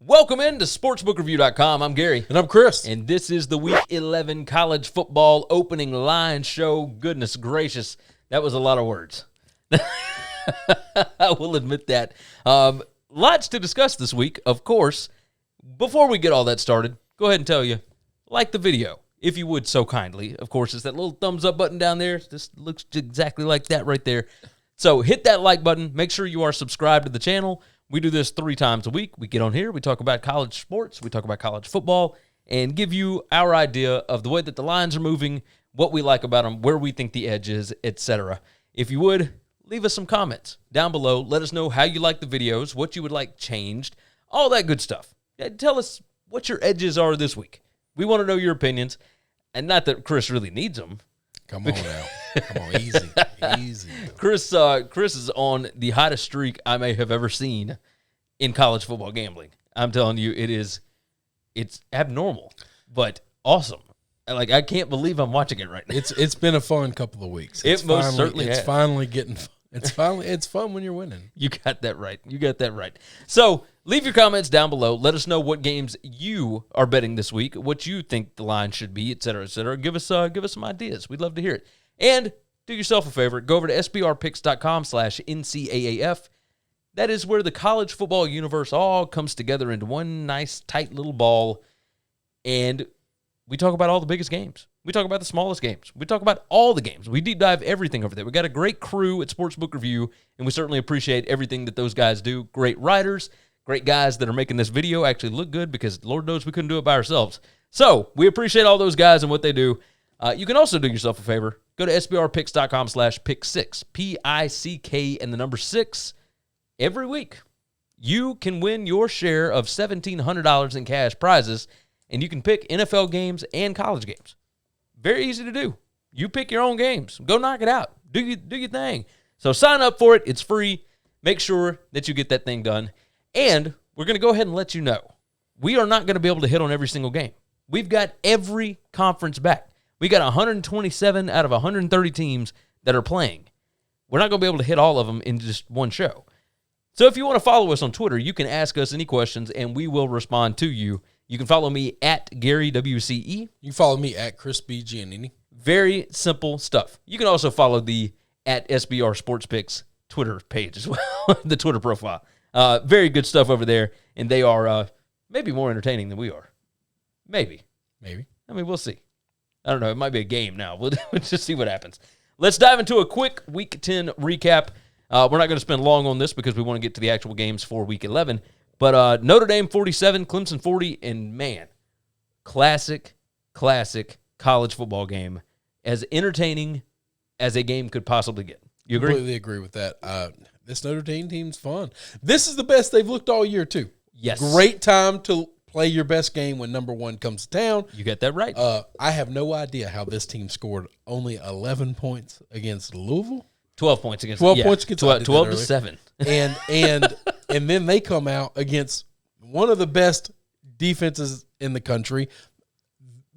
Welcome into sportsbookreview.com. I'm Gary. And I'm Chris. And this is the Week 11 college football opening line show. Goodness gracious, that was a lot of words. I will admit that. Lots to discuss this week, of course. Before we get all that started, go ahead and tell you, like the video, if you would so kindly. Of course, it's that little thumbs up button down there. This looks exactly like that right there. So hit that like button. Make sure you are subscribed to the channel. We do this 3 times a week. We get on here, we talk about college sports, we talk about college football, and give you our idea of the way that the lines are moving, what we like about them, where we think the edge is, etc. If you would, leave us some comments down below. Let us know how you like the videos, what you would like changed, all that good stuff. Tell us what your edges are this week. We want to know your opinions, and not that Chris really needs them. Come on now. Come on, easy. Easy. Chris is on the hottest streak I may have ever seen in college football gambling. I'm telling you, it's abnormal, but awesome. Like, I can't believe I'm watching it right now. It's been a fun couple of weeks. It most certainly has. It's finally getting fun. It's fun when you're winning. You got that right. So leave your comments down below. Let us know what games you are betting this week, what you think the line should be, et cetera, et cetera. Give us some ideas. We'd love to hear it. And do yourself a favor. Go over to sbrpicks.com/NCAAF. That is where the college football universe all comes together into one nice, tight little ball. And we talk about all the biggest games. We talk about the smallest games. We talk about all the games. We deep dive everything over there. We got a great crew at Sportsbook Review, and we certainly appreciate everything that those guys do. Great writers, great guys that are making this video actually look good because Lord knows we couldn't do it by ourselves. So we appreciate all those guys and what they do. You can also do yourself a favor. Go to sbrpicks.com/pick6, P-I-C-K and the number 6. Every week, you can win your share of $1,700 in cash prizes, and you can pick NFL games and college games. Very easy to do. You pick your own games. Go knock it out. Do your thing. So sign up for it. It's free. Make sure that you get that thing done. And we're going to go ahead and let you know, we are not going to be able to hit on every single game. We've got every conference back. We got 127 out of 130 teams that are playing. We're not going to be able to hit all of them in just one show. So if you want to follow us on Twitter, you can ask us any questions, and we will respond to you. You can follow me at GaryWCE. You can follow me at Christopher Giannini. Very simple stuff. You can also follow the at SBR Sports Picks Twitter page as well, the Twitter profile. Very good stuff over there, and they are maybe more entertaining than we are. Maybe. I mean, we'll see. I don't know. It might be a game now. We'll just see what happens. Let's dive into a quick Week 10 recap. We're not going to spend long on this because we want to get to the actual games for Week 11. But Notre Dame 47, Clemson 40, and man, classic college football game, as entertaining as a game could possibly get. You agree? Completely agree with that. This Notre Dame team's fun. This is the best they've looked all year, too. Yes. Great time to play your best game when number 1 comes to town. You get that right. I have no idea how this team scored only 11 points against Louisville. 12 points against 12 points against 12 to 7. And then they come out against one of the best defenses in the country,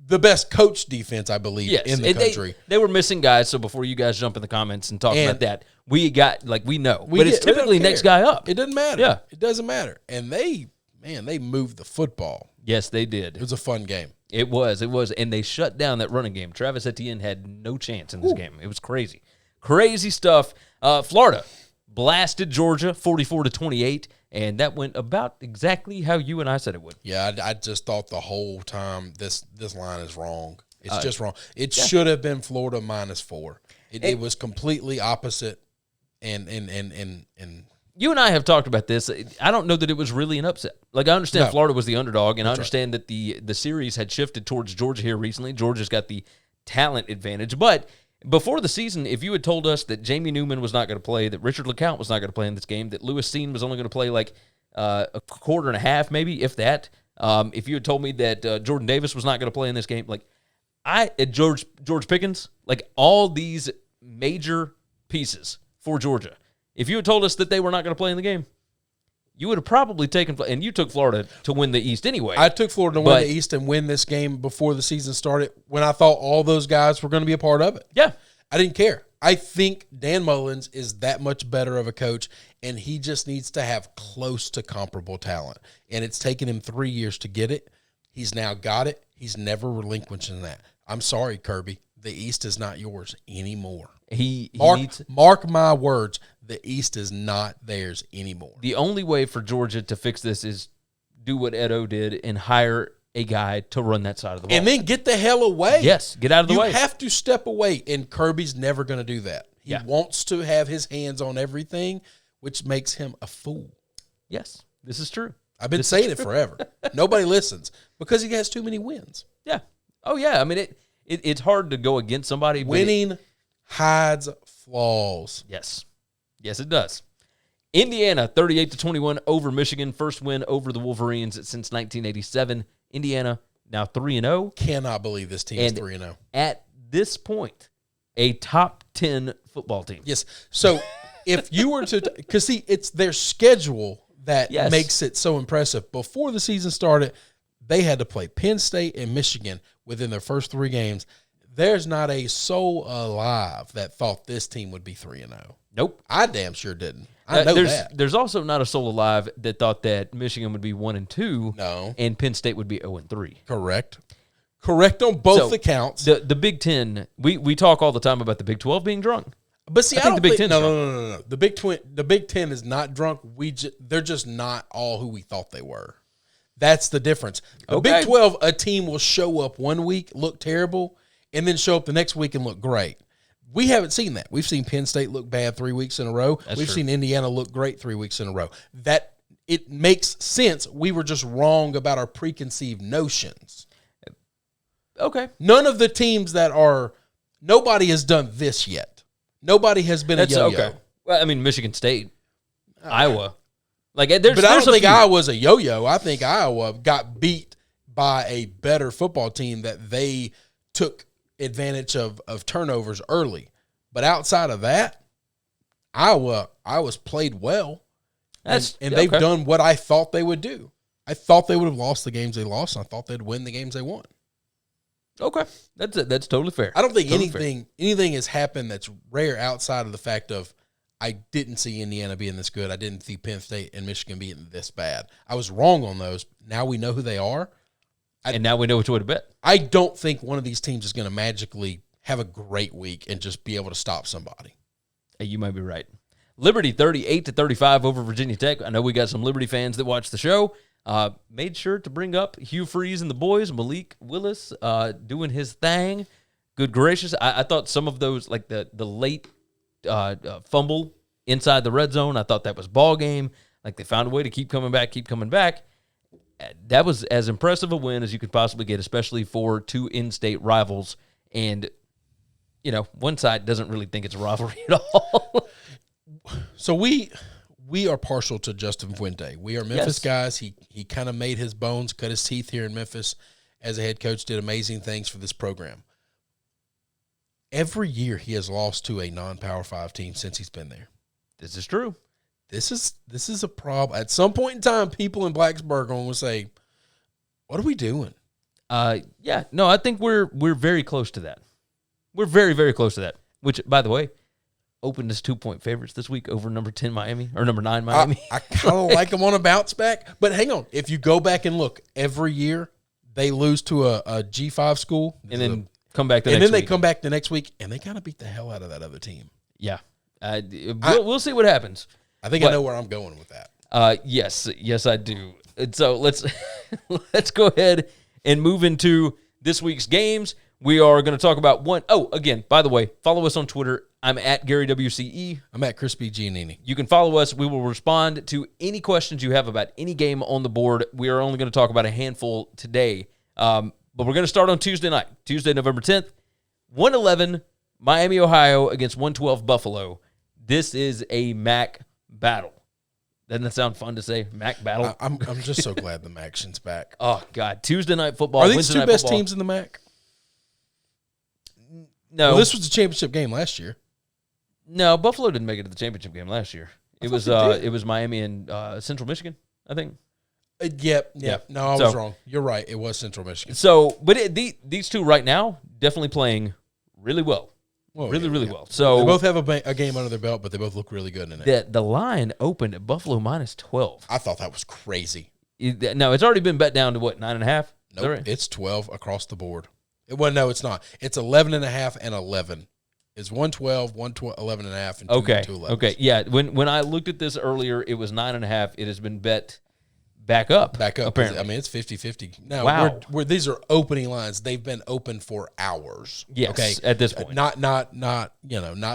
the best coach defense, I believe, in the country. They were missing guys, so before you guys jump in the comments and talk about that, we know. But it's typically next guy up. It doesn't matter. Yeah. It doesn't matter. And they moved the football. Yes, they did. It was a fun game. It was. And they shut down that running game. Travis Etienne had no chance in this game. It was crazy. Crazy stuff. Florida blasted Georgia 44-28, and that went about exactly how you and I said it would. Yeah, I just thought the whole time this line is wrong. It's just wrong. It should have been Florida -4. It was completely opposite. And you and I have talked about this. I don't know that it was really an upset. Like, I understand Florida was the underdog, and I understand that the series had shifted towards Georgia here recently. Georgia's got the talent advantage, but before the season, if you had told us that Jamie Newman was not going to play, that Richard LeCounte was not going to play in this game, that Lewis Steen was only going to play like a quarter and a half, maybe, if that, if you had told me that Jordan Davis was not going to play in this game, like George Pickens, like all these major pieces for Georgia, if you had told us that they were not going to play in the game, you would have probably taken, and you took Florida to win the East anyway. I took Florida to win the East and win this game before the season started when I thought all those guys were going to be a part of it. Yeah. I didn't care. I think Dan Mullins is that much better of a coach, and he just needs to have close to comparable talent. And it's taken him 3 years to get it. He's now got it. He's never relinquishing that. I'm sorry, Kirby. The East is not yours anymore. Mark my words. The East is not theirs anymore. The only way for Georgia to fix this is do what Ed O did and hire a guy to run that side of the ball. And then get the hell away. Yes, get out of the way. You have to step away, and Kirby's never going to do that. He wants to have his hands on everything, which makes him a fool. Yes, this is true. I've been saying it forever. Nobody listens because he has too many wins. Yeah. Oh, yeah. I mean, it's hard to go against somebody. Winning hides flaws. Yes. Yes, it does. Indiana, 38-21 over Michigan. First win over the Wolverines since 1987. Indiana now 3-0. Cannot believe this team is 3-0. At this point, a top 10 football team. Yes. So if you were to – because, see, it's their schedule that makes it so impressive. Before the season started, they had to play Penn State and Michigan within their first 3 games. There's not a soul alive that thought this team would be 3-0. Nope. I damn sure didn't. I know that. There's also not a soul alive that thought that Michigan would be 1-2. No. And Penn State would be 0-3. Correct. Correct on both accounts. The Big Ten, we talk all the time about the Big 12 being drunk. But see, I don't think the Big Ten. No. The Big Ten is not drunk. They're just not all who we thought they were. That's the difference. The Big 12, a team will show up one week, look terrible, and then show up the next week and look great. We haven't seen that. We've seen Penn State look bad 3 weeks in a row. We've seen Indiana look great 3 weeks in a row. That it makes sense. We were just wrong about our preconceived notions. Okay. None of the teams nobody has done this yet. Nobody has been a yo-yo. Okay. Well, I mean, Michigan State, Iowa. But I don't think Iowa's a yo-yo. I think Iowa got beat by a better football team that they took advantage of turnovers early. But outside of that, Iowa's played well. And they've done what I thought they would do. I thought they would have lost the games they lost, and I thought they'd win the games they won. Okay. That's totally fair. I don't think anything has happened that's rare outside of the fact of I didn't see Indiana being this good. I didn't see Penn State and Michigan being this bad. I was wrong on those. Now we know who they are. And now we know which way to bet. I don't think one of these teams is going to magically have a great week and just be able to stop somebody. Hey, you might be right. Liberty 38-35 over Virginia Tech. I know we got some Liberty fans that watch the show. Made sure to bring up Hugh Freeze and the boys, Malik Willis doing his thing. Good gracious. I thought some of those, like the late fumble inside the red zone, I thought that was ball game. Like they found a way to keep coming back. That was as impressive a win as you could possibly get, especially for 2 in-state rivals. And, one side doesn't really think it's a rivalry at all. So we are partial to Justin Fuente. We are Memphis guys. He kind of made his bones, cut his teeth here in Memphis as a head coach, did amazing things for this program. Every year he has lost to a non-Power 5 team since he's been there. This is true. This is a problem. At some point in time, people in Blacksburg are going to say, what are we doing? I think we're very close to that. We're very, very close to that, which, by the way, opened as 2-point favorites this week over number 10 Miami, or number 9 Miami. I kind of like them on a bounce back. But hang on. If you go back and look, every year they lose to a G5 school. And then come back the next week. And then they week. come back the next week, and they kind of beat the hell out of that other team. Yeah. We'll see what happens. I think I know where I'm going with that. Yes, I do. And so let's go ahead and move into this week's games. We are going to talk about one. Oh, again, by the way, follow us on Twitter. I'm at Gary WCE. I'm at Christopher Giannini. You can follow us. We will respond to any questions you have about any game on the board. We are only going to talk about a handful today. But we're going to start on Tuesday night, Tuesday, November 10th, 111 Miami, Ohio against 112 Buffalo. This is a MAC battle. Doesn't that sound fun to say? MAC battle? I'm just so glad the MACtion's back. Oh, God. Tuesday night football. Are these two best teams in the MAC? No. Well, this was the championship game last year. No, Buffalo didn't make it to the championship game last year. It was Miami and Central Michigan, I think. Yep. No, I was wrong. You're right. It was Central Michigan. So, but these two right now definitely playing really well. really well. So they both have a game under their belt, but they both look really good in it. The line opened at Buffalo -12. I thought that was crazy. No, it's already been bet down to what, 9.5? Nope, right? It's 12 across the board. Well, no, it's not. It's 11.5 and 11. It's 112, 11.5, and 2 11. Okay, yeah. When I looked at this earlier, it was 9.5. It has been bet back up. Apparently. I mean, it's 50-50. Now, wow. These are opening lines. They've been open for hours. Yes, okay? At this point. Not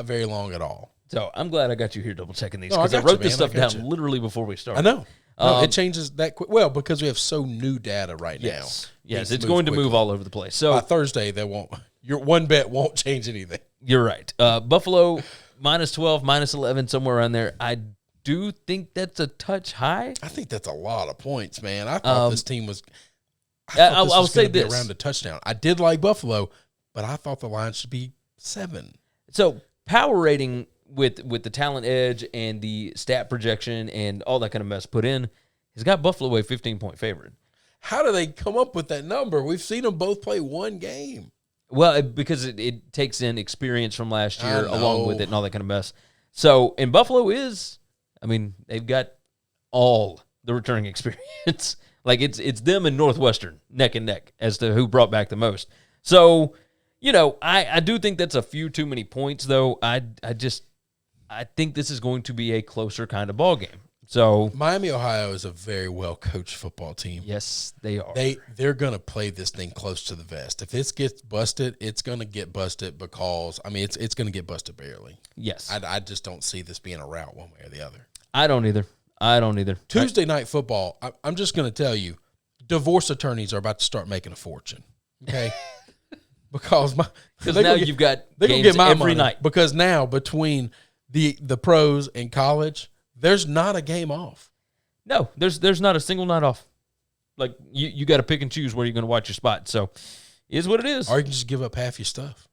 very long at all. So I'm glad I got you here double checking these because I wrote this stuff down literally before we started. I know. No, it changes that quick. Well, because we have so new data right now. Yes, it's going to move all over the place. So by Thursday, they won't. Your one bet won't change anything. You're right. Buffalo -12, -11, somewhere around there. I do think that's a touch high. I think that's a lot of points, man. I thought this team was. I'll say this around a touchdown. I did like Buffalo, but I thought the line should be 7. So power rating with the talent edge and the stat projection and all that kind of mess put in has got Buffalo a 15-point favorite. How do they come up with that number? We've seen them both play one game. Well, because it takes in experience from last year along with it and all that kind of mess. So, and Buffalo they've got all the returning experience. Like it's them and Northwestern neck and neck as to who brought back the most. So, I do think that's a few too many points, though. I think this is going to be a closer kind of ball game. So Miami, Ohio is a very well coached football team. Yes, they are. They're going to play this thing close to the vest. If this gets busted, it's going to get busted because it's going to get busted barely. Yes, I just don't see this being a rout one way or the other. I don't either. Tuesday night football. I'm just going to tell you, divorce attorneys are about to start making a fortune. Okay. Because now you've got games every night. Because now between the pros and college, there's not a game off. No, there's not a single night off. Like you got to pick and choose where you're going to watch your spot. So, it is what it is. Or you can just give up half your stuff.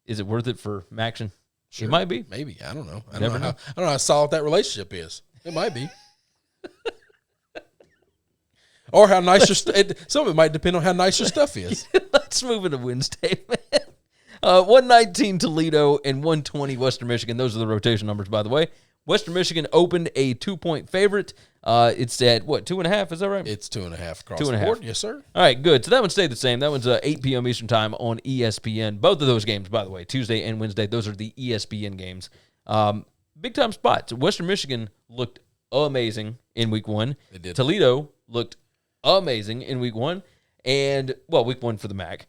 Is it worth it for Maction? Sure. It might be. Maybe. I don't know. I don't know how solid that relationship is. It might be. Or how nice some of it might depend on how nice your stuff is. Let's move into Wednesday, man. 119 Toledo and 120 Western Michigan. Those are the rotation numbers, by the way. Western Michigan opened a 2-point favorite. It's at, 2.5? Is that right? It's 2.5 across the board. Yes, sir. All right, good. So that one stayed the same. That one's 8 p.m. Eastern time on ESPN. Both of those games, by the way, Tuesday and Wednesday, those are the ESPN games. Big-time spots. Western Michigan looked amazing in Week 1. They did. Toledo looked amazing in Week 1. And, Week 1 for the MAC.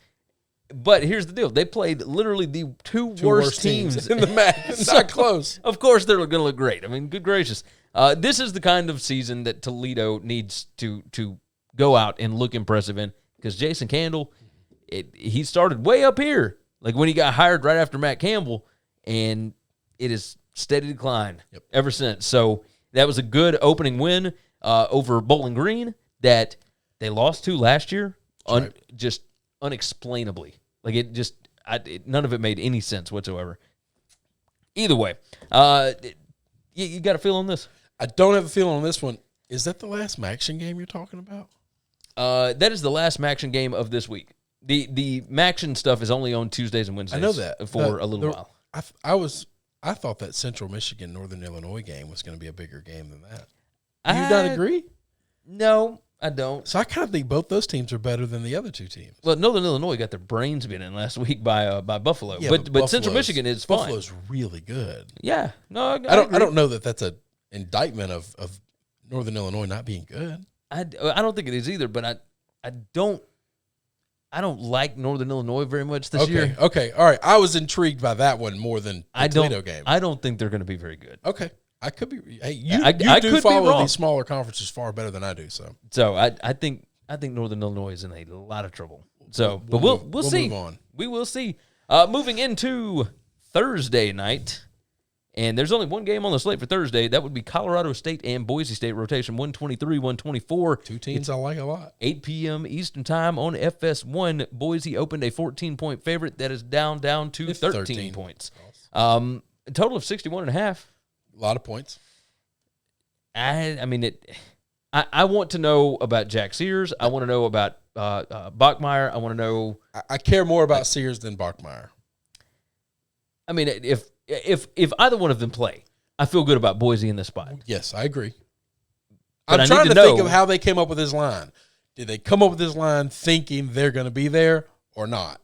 But here's the deal. They played literally the two worst teams in the MAC. It's not close. Of course they're going to look great. I mean, good gracious. This is the kind of season that Toledo needs to go out and look impressive in because Jason Candle, he started way up here, like when he got hired right after Matt Campbell, and it is steady decline ever since. So that was a good opening win over Bowling Green that they lost to last year, just unexplainably. Like none of it made any sense whatsoever. Either way, you got a feel on this? I don't have a feel on this one. Is that the last Maction game you're talking about? That is the last Maction game of this week. The Maction stuff is only on Tuesdays and Wednesdays. I know that for a little while. I thought that Central Michigan Northern Illinois game was going to be a bigger game than that. Do you not agree? No, I don't. So I kind of think both those teams are better than the other two teams. Well, Northern Illinois got their brains beat in last week by Buffalo, but Central Michigan is fine. Buffalo's really good. Yeah, no, I don't know that that's an indictment of Northern Illinois not being good. I don't think it is either. But I don't like Northern Illinois very much this year. Okay, all right. I was intrigued by that one more than the Toledo game. I don't think they're going to be very good. Okay. I could be. Hey, you do follow these smaller conferences far better than I do. So I think Northern Illinois is in a lot of trouble. So, but we'll see. Move on. We will see. Moving into Thursday night, and there's only one game on the slate for Thursday. That would be Colorado State and Boise State rotation 123, 124. Two teams I like a lot. 8 p.m. Eastern time on FS1. Boise opened a 14-point favorite that is down to 13 points. A total of 61.5. A lot of points. I mean, I want to know about Jack Sears. I want to know about Bachmeier. I want to know. I care more about Sears than Bachmeier. I mean, if either one of them play, I feel good about Boise in this spot. Yes, I agree. But I'm trying to think of how they came up with this line. Did they come up with this line thinking they're going to be there or not?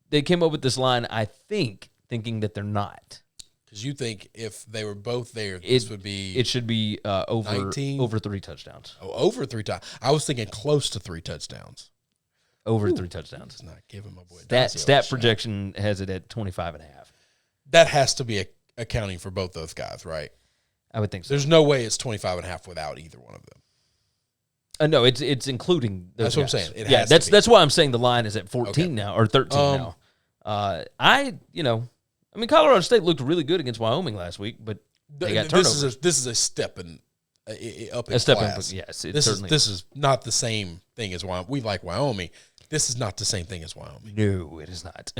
They came up with this line, I think, thinking that they're not. Because you think if they were both there, this would be... It should be over 19? Over 3 touchdowns. Oh, over 3 touchdowns. I was thinking close to 3 touchdowns. Over 3 touchdowns. It's not giving my boy Stat projection has it at 25.5. That has to be accounting for both those guys, right? I would think so. There's no way it's 25.5 without either one of them. No, it's including those That's guys. what I'm saying. That's why I'm saying the line is at 14 now, or 13 now. Colorado State looked really good against Wyoming last week, but they got turnovers. This is a step up in class. Yes, this is not the same thing as Wyoming. We like Wyoming. This is not the same thing as Wyoming. No, it is not.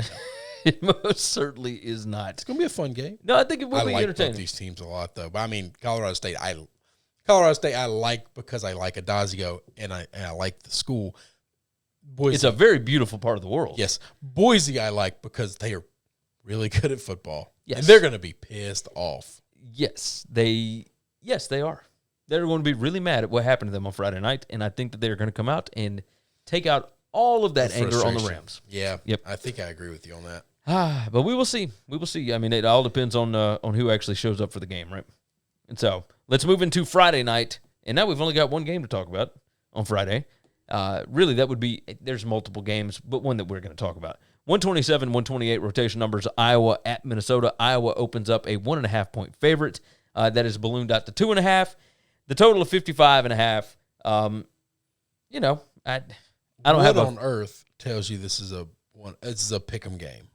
It most certainly is not. It's going to be a fun game. No, I think it will be entertaining. I like both these teams a lot, though. But I mean, Colorado State, I like because I like Adazio and I like the school. Boise, it's a very beautiful part of the world. Yes. Boise, I like because they are really good at football. Yes. And they're going to be pissed off. Yes, they are. They're going to be really mad at what happened to them on Friday night, and I think that they're going to come out and take out all of that anger on the Rams. Yeah. Yep. I think I agree with you on that. But we will see. We will see. I mean, it all depends on who actually shows up for the game, right? And so let's move into Friday night. And now we've only got one game to talk about on Friday. Really, that would be – there's multiple games, but one that we're going to talk about. 127, 128 rotation numbers, Iowa at Minnesota. Iowa opens up a 1.5-point favorite. That is ballooned out to 2.5. The total of 55.5. I don't have what on earth tells you this is a pick'em game?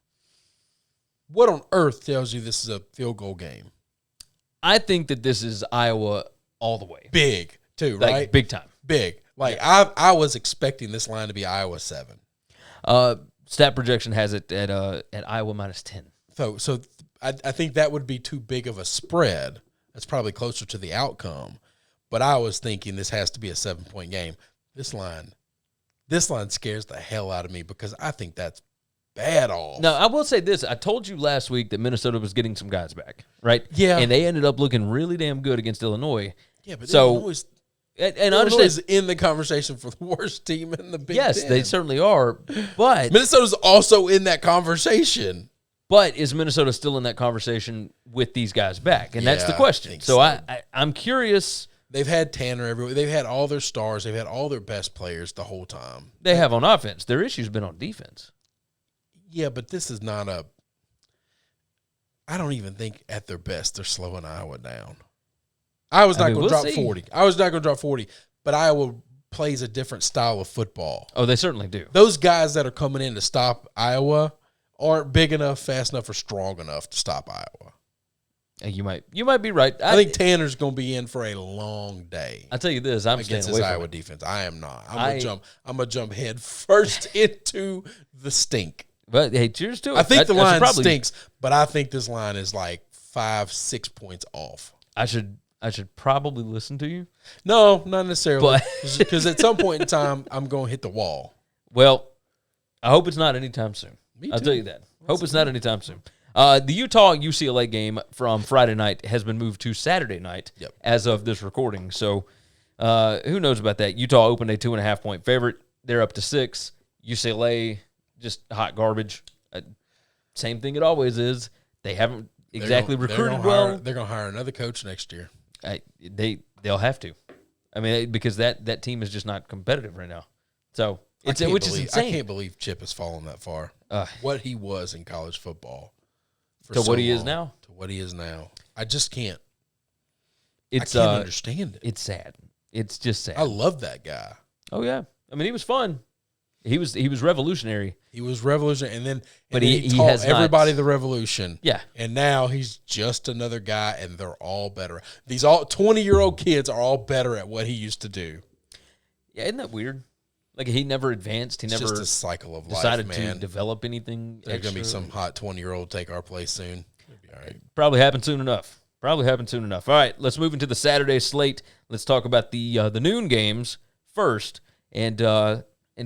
What on earth tells you this is a field goal game? I think that this is Iowa all the way. Big, too, like, right? Big time. Big. Like, yeah. I was expecting this line to be Iowa 7. Stat projection has it at Iowa minus 10. So I think that would be too big of a spread. That's probably closer to the outcome. But I was thinking this has to be a 7-point game. This line scares the hell out of me because I think that's bad off. Now, I will say this. I told you last week that Minnesota was getting some guys back, right? Yeah. And they ended up looking really damn good against Illinois. Yeah, but Illinois is in the conversation for the worst team in the Big Ten. Yes, they certainly are. But Minnesota's also in that conversation. But is Minnesota still in that conversation with these guys back? And that's the question. So I'm curious. They've had Tanner everywhere. They've had all their stars. They've had all their best players the whole time. They have on offense. Their issue's been on defense. Yeah, but this is not I don't even think at their best they're slowing Iowa down. I was not going to drop 40. I was not going to drop 40, but Iowa plays a different style of football. Oh, they certainly do. Those guys that are coming in to stop Iowa aren't big enough, fast enough, or strong enough to stop Iowa. You might be right. I think Tanner's going to be in for a long day. I tell you this, I'm against staying away this from Iowa it. defense. I am not. I'm gonna jump head first into the stink. But hey, cheers to it. I think the line stinks, but I think this line is like 5-6 points off. I should probably listen to you. No, not necessarily. Because at some point in time, I'm going to hit the wall. Well, I hope it's not anytime soon. I'll tell you that. Hope it's not anytime soon. The Utah-UCLA game from Friday night has been moved to Saturday night as of this recording. So who knows about that? Utah opened a 2.5-point favorite. They're up to 6. UCLA, just hot garbage. Same thing it always is. They haven't exactly recruited well. They're going to hire another coach next year. They'll have to. I mean, because that team is just not competitive right now. So is insane. I can't believe Chip has fallen that far. What he was in college football. To what he is now. To what he is now. I just can't. I can't understand it. It's sad. It's just sad. I love that guy. Oh yeah. I mean, he was fun. He was revolutionary. He was revolutionary, and then he taught has everybody the revolution. Yeah. And now he's just another guy, and they're all better. These 20-year-old kids are all better at what he used to do. Yeah, isn't that weird? Like, he never advanced. He never just a cycle of decided life, man. to develop anything. There's going to be some hot 20-year-old take our place soon. It'll be all right. Probably happen soon enough. All right, let's move into the Saturday slate. Let's talk about the noon games first. And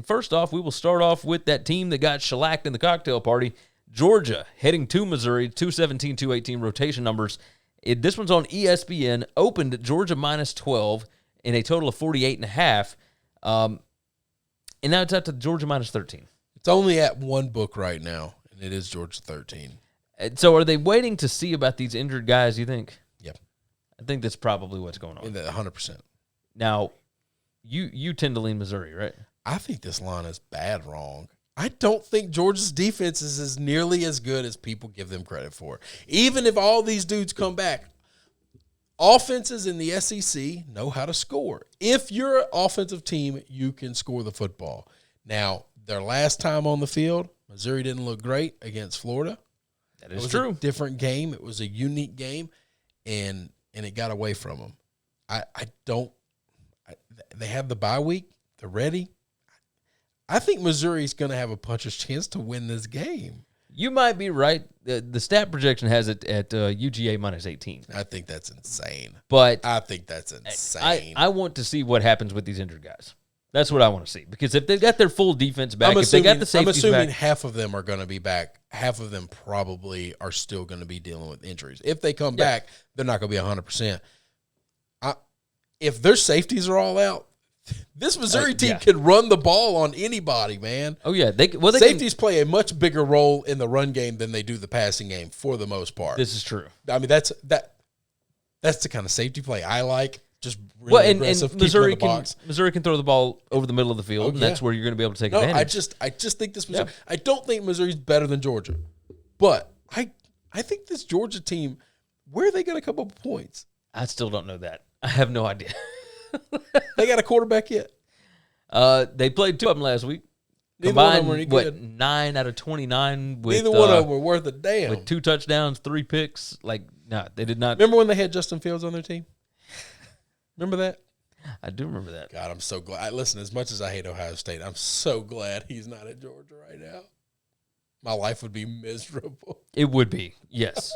first off, we will start off with that team that got shellacked in the cocktail party. Georgia heading to Missouri, 217, 218 rotation numbers. This one's on ESPN. Opened at Georgia minus 12 in a total of 48.5. And now it's out to Georgia minus 13. It's only at one book right now, and it is Georgia 13. So are they waiting to see about these injured guys, you think? Yep. I think that's probably what's going on. 100%. Now, you tend to lean Missouri, right? I think this line is bad wrong. I don't think Georgia's defense is as nearly as good as people give them credit for. Even if all these dudes come back, offenses in the SEC know how to score. If you're an offensive team, you can score the football. Now, their last time on the field, Missouri didn't look great against Florida. That is true. It was a different game. It was a unique game, and it got away from them. They have the bye week. They're ready. I think Missouri's going to have a puncher's chance to win this game. You might be right. The stat projection has it at UGA minus 18. I think that's insane. But I think that's insane. I want to see what happens with these injured guys. That's what I want to see. Because if they've got their full defense back, if they got the safeties I'm assuming back, half of them are going to be back. Half of them probably are still going to be dealing with injuries. If they come back, they're not going to be 100%. If their safeties are all out, this Missouri team could run the ball on anybody, man. Oh, yeah. Safeties play a much bigger role in the run game than they do the passing game for the most part. This is true. I mean, that's the kind of safety play I like. Just really aggressive. And Missouri can throw the ball over the middle of the field, and that's where you're going to be able to take advantage. I just think this Missouri. I don't think Missouri's better than Georgia, but I think this Georgia team, where are they going to come up with points? I still don't know that. I have no idea. They got a quarterback yet? They played two of them last week. Neither one of them were any good. 9 out of 29 with neither one of them were worth a damn. With 2 touchdowns, 3 picks. They did not. Remember when they had Justin Fields on their team? Remember that? I do remember that. God, I'm so glad. Listen, as much as I hate Ohio State, I'm so glad he's not at Georgia right now. My life would be miserable. It would be, yes.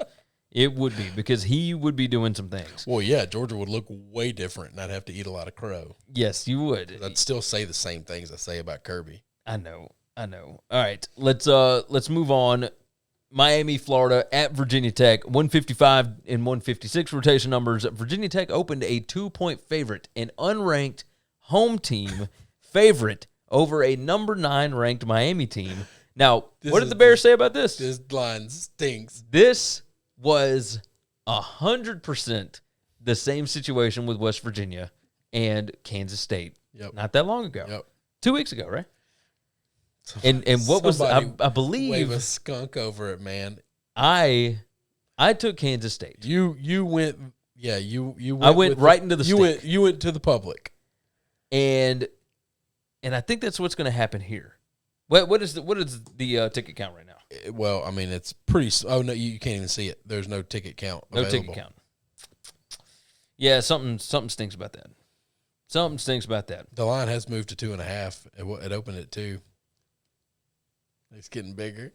It would be, because he would be doing some things. Well, yeah, Georgia would look way different, and I'd have to eat a lot of crow. Yes, you would. I'd still say the same things I say about Kirby. I know. All right, let's move on. Miami, Florida, at Virginia Tech, 155 and 156 rotation numbers. Virginia Tech opened a 2-point favorite, an unranked home team favorite over a number 9 ranked Miami team. Now, what did the Bears say about this? This line stinks. This was 100% the same situation with West Virginia and Kansas State. Yep. Not that long ago. Yep. 2 weeks ago, right? And what was I believe wave a skunk over it, man. I took Kansas State. You went went I went right into the stick. You went to the public. And I think that's what's going to happen here. What is the ticket count right now? Well, I mean, it's pretty. Oh no, you can't even see it. There's no ticket count available. No ticket count. Yeah, something stinks about that. Something stinks about that. The line has moved to 2.5. It opened at 2. It's getting bigger.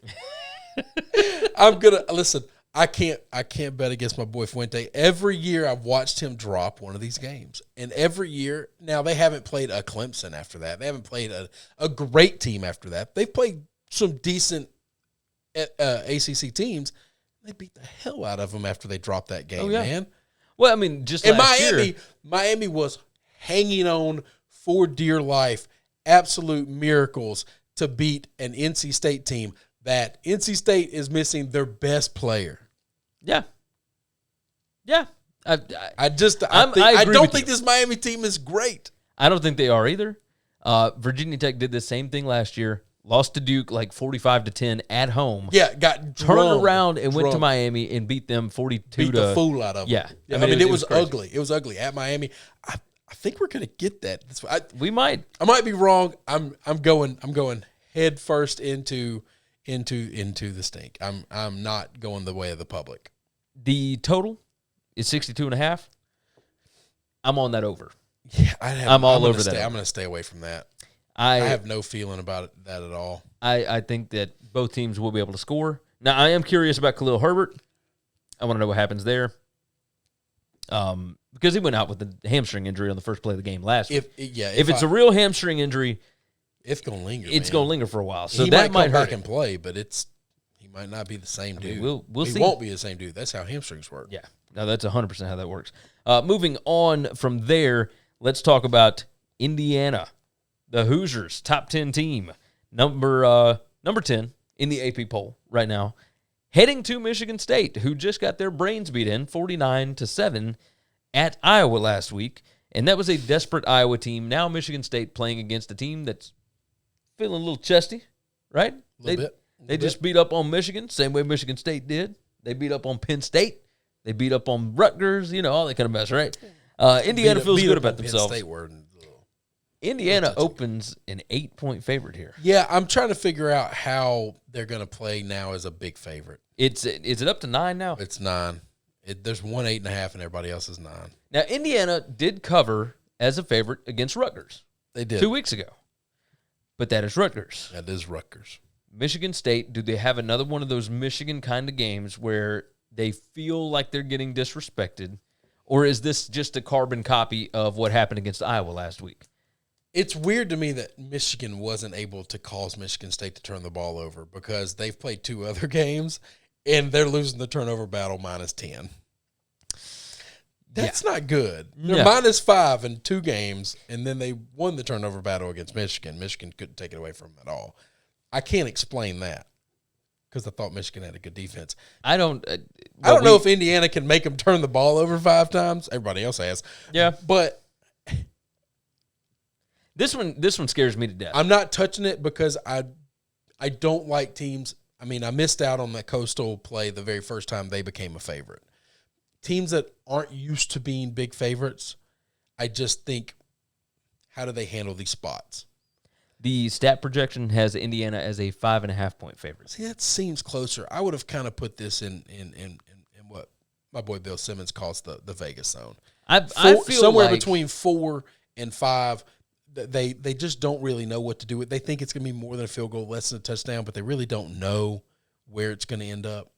I'm gonna listen. I can't bet against my boy Fuente. Every year I've watched him drop one of these games, and every year now they haven't played a Clemson after that. They haven't played a great team after that. They've played some decent ACC teams. They beat the hell out of them after they dropped that game, man. Well, I mean, just in last Miami was hanging on for dear life, absolute miracles to beat an NC State team that NC State is missing their best player. Yeah. Yeah. I don't think this Miami team is great. I don't think they are either. Virginia Tech did the same thing last year. Lost to Duke 45-10 at home. Yeah, got turned around and went to Miami and beat them 42 beat the fool out of them. Yeah. I mean, it was ugly. It was ugly at Miami. I think we're going to get that. We might. I might be wrong. I'm going head first into the stink. I'm not going the way of the public. The total is 62.5. I'm on that over. Yeah, I'm all over that. I'm going to stay away from that. I have no feeling about that at all. I think that both teams will be able to score. Now, I am curious about Khalil Herbert. I want to know what happens there. Because he went out with a hamstring injury on the first play of the game last week. If it's a real hamstring injury, it's going to linger. It's going to linger for a while. So he that might hurt back and play, but he might not be the same dude. We'll he see. Won't be the same dude. That's how hamstrings work. Yeah. No, that's 100% how that works. Moving on from there, let's talk about Indiana, the Hoosiers, top 10 team, number 10 in the AP poll right now, heading to Michigan State, who just got their brains beat in 49-7 at Iowa last week. And that was a desperate Iowa team. Now Michigan State playing against a team that's feeling a little chesty, right? They just beat up on Michigan, same way Michigan State did. They beat up on Penn State. They beat up on Rutgers, all that kind of mess, right? Indiana feels good about themselves. Indiana opens an 8-point favorite here. Yeah, I'm trying to figure out how they're going to play now as a big favorite. Is it up to 9 now? It's 9. There's 1 8.5, and everybody else is 9. Now, Indiana did cover as a favorite against Rutgers. They did 2 weeks ago. But that is Rutgers. That is Rutgers. Michigan State, do they have another one of those Michigan kind of games where they feel like they're getting disrespected? Or is this just a carbon copy of what happened against Iowa last week? It's weird to me that Michigan wasn't able to cause Michigan State to turn the ball over because they've played 2 other games, and they're losing the turnover battle -10. That's not good. They're -5 in 2 games, and then they won the turnover battle against Michigan. Michigan couldn't take it away from them at all. I can't explain that because I thought Michigan had a good defense. I don't know if Indiana can make them turn the ball over 5 times. Everybody else has. Yeah. But this one scares me to death. I'm not touching it because I don't like teams. I mean, I missed out on that Coastal play the very first time they became a favorite. Teams that aren't used to being big favorites, I just think, how do they handle these spots? The stat projection has Indiana as a 5.5-point favorite. See, that seems closer. I would have kind of put this in what my boy Bill Simmons calls the Vegas zone. I feel somewhere like between 4 and 5. They just don't really know what to do with. They think it's going to be more than a field goal, less than a touchdown, but they really don't know where it's going to end up.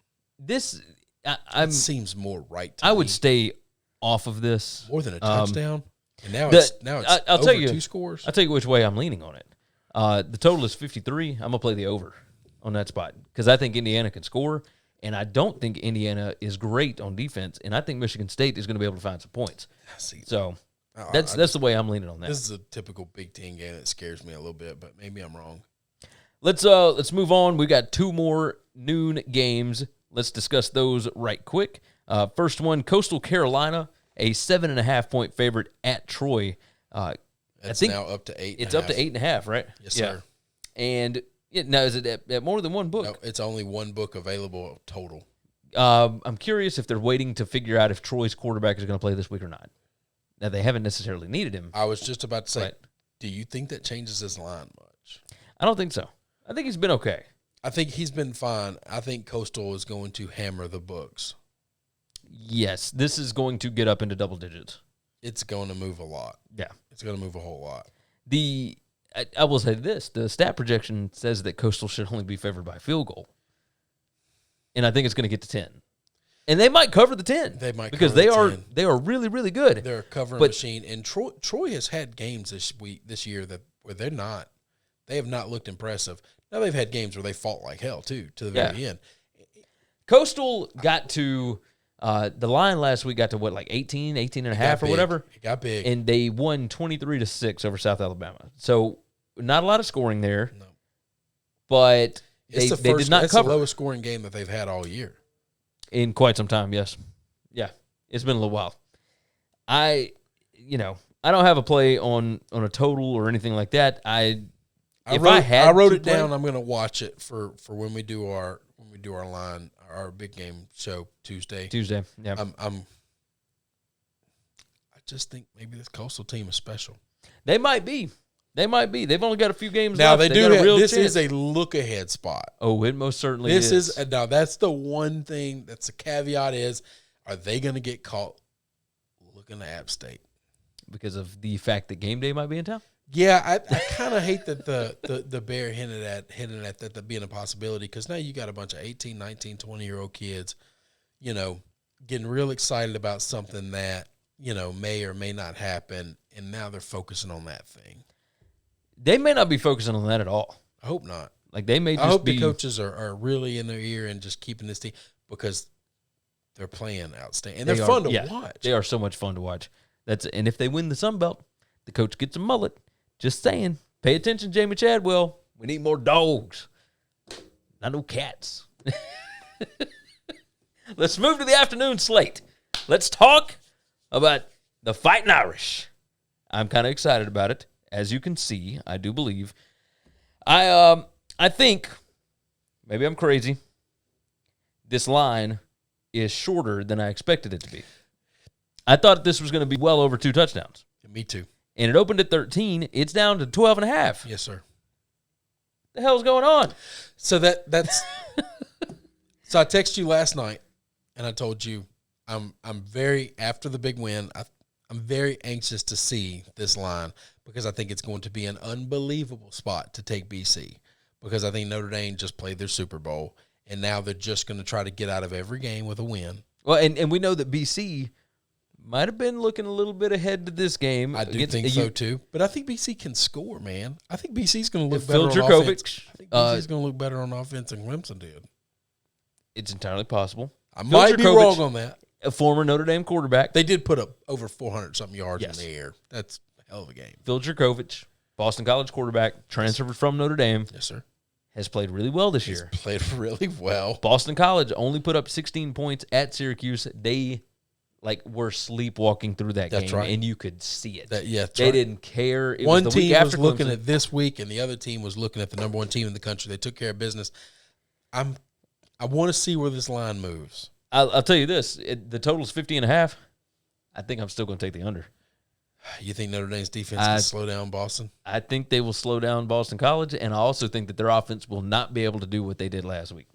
It seems more right to I me. would stay off of this. More than a touchdown? And now it's I'll over tell you, 2 scores? I'll tell you which way I'm leaning on it. The total is 53. I'm going to play the over on that spot because I think Indiana can score, and I don't think Indiana is great on defense, and I think Michigan State is going to be able to find some points. So that's the way I'm leaning on that. This is a typical Big Ten game that scares me a little bit, but maybe I'm wrong. Let's move on. We got 2 more noon games. Let's discuss those right quick. First one, Coastal Carolina, a 7.5-point favorite at Troy. It's now up to 8.5. It's up to 8.5, right? Yes, sir. And now is it at more than one book? No, it's only one book available total. I'm curious if they're waiting to figure out if Troy's quarterback is going to play this week or not. Now, they haven't necessarily needed him. I was just about to say, do you think that changes his line much? I don't think so. I think he's been okay. I think he's been fine. I think Coastal is going to hammer the books. Yes, this is going to get up into double digits. It's going to move a lot. Yeah. It's going to move a whole lot. I will say this. The stat projection says that Coastal should only be favored by a field goal. And I think it's going to get to 10. And they might cover the 10. They might because cover the 10. They are really, really good. They're a covering machine. And Troy has had games this year where they have not looked impressive. Now they've had games where they fought like hell too, to the very end. Coastal got to the line last week got to what, like 18 and a half or whatever. It got big. And they won 23-6 over South Alabama. So not a lot of scoring there. No. But they did not cover. It's the lowest scoring game that they've had all year. In quite some time, yes. Yeah. It's been a little while. I don't have a play on a total or anything like that. I wrote it down. I'm going to watch it for when we do our line, our big game show Tuesday. Yeah. I just think maybe this Coastal team is special. They might be. They've only got a few games now. left. This is a look ahead spot. Oh, it most certainly is. This is now. That's the one thing. That's the caveat is: are they going to get caught looking at App State because of the fact that game day might be in town? Yeah, I kind of hate that the Bear hinted at that being a possibility because now you got a bunch of 18, 19, 20-year-old kids, getting real excited about something that, may or may not happen, and now they're focusing on that thing. They may not be focusing on that at all. I hope not. Like they may just I hope be. the coaches are really in their ear and just keeping this team because they're playing outstanding. And they're fun to watch. They are so much fun to watch. And if they win the Sun Belt, the coach gets a mullet. Just saying. Pay attention, Jamie Chadwell. We need more dogs. Not no cats. Let's move to the afternoon slate. Let's talk about the Fighting Irish. I'm kind of excited about it. As you can see, I do believe. I think, maybe I'm crazy, this line is shorter than I expected it to be. I thought this was going to be well over 2 touchdowns. Me too. And it opened at 13. It's down to 12.5. Yes, sir. The hell's going on? So that's so I texted you last night and I told you I'm very, after the big win, I'm very anxious to see this line because I think it's going to be an unbelievable spot to take BC because I think Notre Dame just played their Super Bowl and now they're just going to try to get out of every game with a win. Well, and we know that BC might have been looking a little bit ahead to this game. I do think so too, but I think BC can score, man. I think BC's going to look better on offense. I think BC's going to look better on offense than Clemson did. It's entirely possible. I might be wrong on that. A former Notre Dame quarterback. They did put up over 400-something yards in the air. That's a hell of a game. Phil Jurkovich, Boston College quarterback, transferred from Notre Dame. Yes, sir. Has played really well this year. Played really well. Boston College only put up 16 points at Syracuse. They were sleepwalking through that game, right. And you could see it. They didn't care. It one was the team week after was looking Clemson. at this week, and the other team was looking at the number 1 team in the country. They took care of business. I want to see where this line moves. I'll tell you this: the total is 50.5. I think I'm still going to take the under. You think Notre Dame's defense can slow down Boston? I think they will slow down Boston College, and I also think that their offense will not be able to do what they did last week.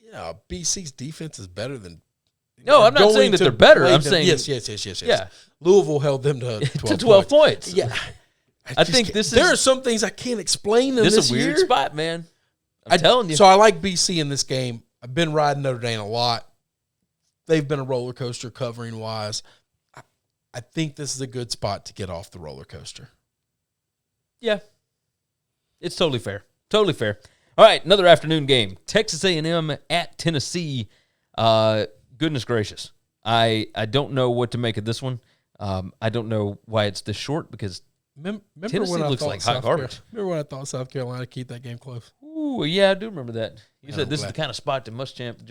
Yeah, BC's defense is better than. No, I'm not saying that they're better. I'm saying yes. Yeah, Louisville held them to 12 points. Yeah, I think there are some things I can't explain in this is a weird year. spot, man. I'm telling you. So I like BC in this game. I've been riding Notre Dame a lot. They've been a roller coaster covering wise. I think this is a good spot to get off the roller coaster. Yeah, it's totally fair. Totally fair. All right, another afternoon game. Texas A&M at Tennessee. Goodness gracious. I don't know what to make of this one. I don't know why it's this short because Tennessee looks like hot garbage. Remember when I thought South Carolina keep that game close? Ooh, yeah, I do remember that. You said this is the kind of spot that Muschamp just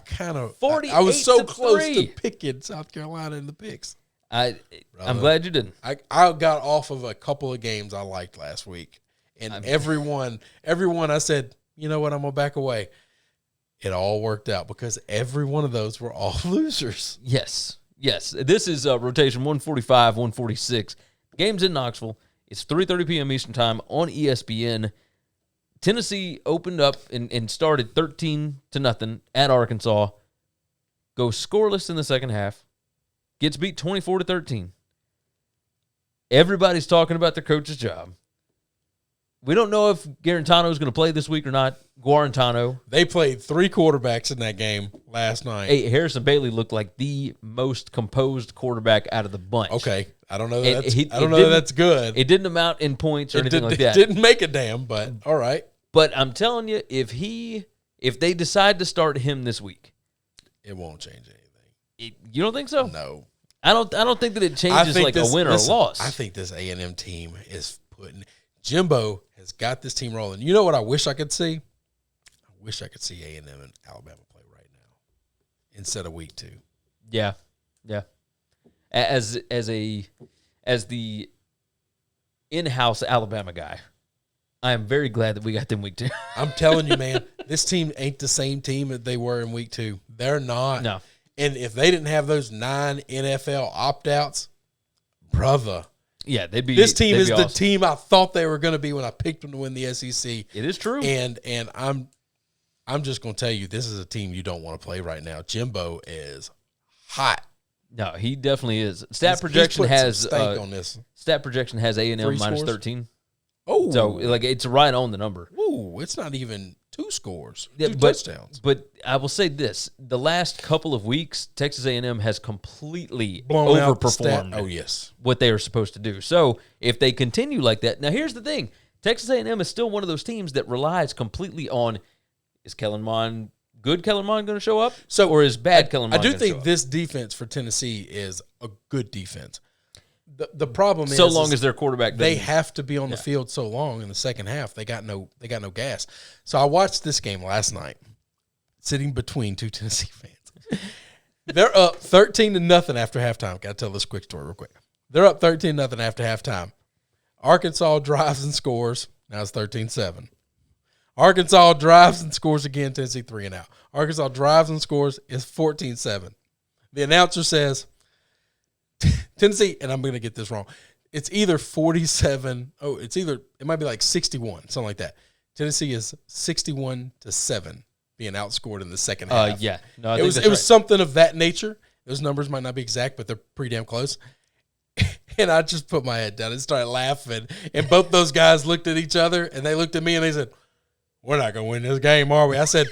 kind of. I was so close to picking South Carolina in the picks. I'm glad you didn't. I got off of a couple of games I liked last week, and everyone I said, you know what, I'm gonna back away. It all worked out because every one of those were all losers. Yes. This is rotation 145, 146. Game's in Knoxville. It's 3:30 p.m. Eastern Time on ESPN. Tennessee opened up and started 13-0 at Arkansas. Goes scoreless in the second half. Gets beat 24-13. Everybody's talking about their coach's job. We don't know if Guarantano is going to play this week or not. Guarantano. They played 3 quarterbacks in that game last night. Hey, Harrison Bailey looked like the most composed quarterback out of the bunch. Okay, I don't know that that's good. It didn't amount in points or anything like that. It didn't make a damn, but all right. But I'm telling you, if they decide to start him this week, it won't change anything. You don't think so? No. I don't think that it changes a win or a loss. I think this A&M team is putting Jimbo has got this team rolling. You know what I wish I could see? I wish I could see A&M and Alabama play right now instead of week 2. Yeah. As the in-house Alabama guy, I am very glad that we got them week 2. I'm telling you, man, this team ain't the same team that they were in week 2. They're not. No. And if they didn't have those 9 NFL opt-outs, brother. Yeah, this team is the team I thought they were going to be when I picked them to win the SEC. It is true. And I'm just going to tell you, this is a team you don't want to play right now. Jimbo is hot. No, he definitely is. Stat projection has on this. Stat projection has A&M minus 13. Oh, so it's right on the number. Ooh, it's not even 2 scores, 2 but, touchdowns. But I will say this: the last couple of weeks, Texas A&M has completely blown overperformed. Oh yes, what they are supposed to do. So if they continue like that, now here's the thing: Texas A&M is still one of those teams that relies completely on, is Kellen Mond good Kellen Mond going to show up? Or is bad Kellen Mond I do think this defense for Tennessee is a good defense. The problem is so long as their quarterback they have to be on the field so long in the second half. They got no gas. So I watched this game last night, sitting between two Tennessee fans. They're up 13-0 after halftime. Got to tell this quick story real quick. They're up 13-0 after halftime. Arkansas drives and scores. Now it's 13-7. Arkansas drives and scores again. Tennessee 3-and-out. Arkansas drives and scores. It's 14-7. The announcer says, Tennessee, and I'm going to get this wrong. It's either 47. Oh, it might be like 61, something like that. Tennessee is 61-7 being outscored in the second half. Yeah. No, it was something of that nature. Those numbers might not be exact, but they're pretty damn close. And I just put my head down and started laughing. And both those guys looked at each other, and they looked at me, and they said, we're not going to win this game, are we? I said,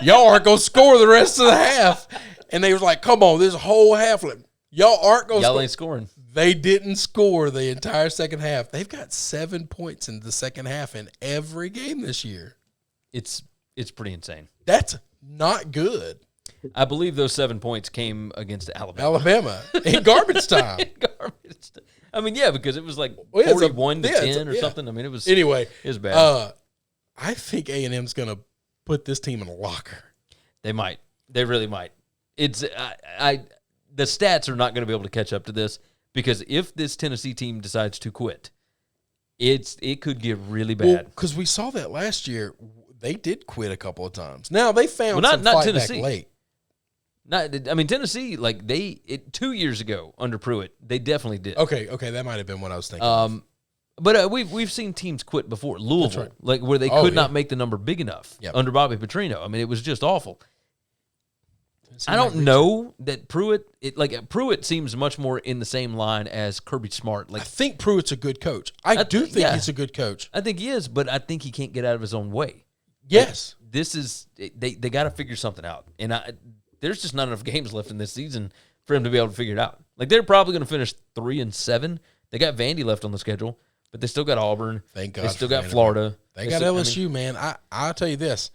y'all aren't going to score the rest of the half. And they was like, come on, this whole half. Y'all aren't going to score. Y'all ain't scoring. They didn't score the entire second half. They've got 7 points in the second half in every game this year. It's pretty insane. That's not good. I believe those 7 points came against Alabama in garbage time. I mean, yeah, because it was like 41-10 or something. I mean, it was bad. I think A&M's going to put this team in a locker. They might. They really might. It's the stats are not going to be able to catch up to this, because if this Tennessee team decides to quit, it could get really bad. Because we saw that last year. They did quit a couple of times. Now they found some fight Tennessee. Back late. Tennessee, 2 years ago under Pruitt, they definitely did. Okay, that might have been what I was thinking. But we've seen teams quit before. Louisville, where they could not make the number big enough under Bobby Petrino. I mean, it was just awful. I don't know that Pruitt. Pruitt seems much more in the same line as Kirby Smart. I think Pruitt's a good coach. I do think he's a good coach. I think he is, but I think he can't get out of his own way. Yes, this is they got to figure something out, and there's just not enough games left in this season for him to be able to figure it out. They're probably going to finish 3-7. They got Vandy left on the schedule, but they still got Auburn. Thank God. They still got Florida. They got LSU, man. I'll tell you this.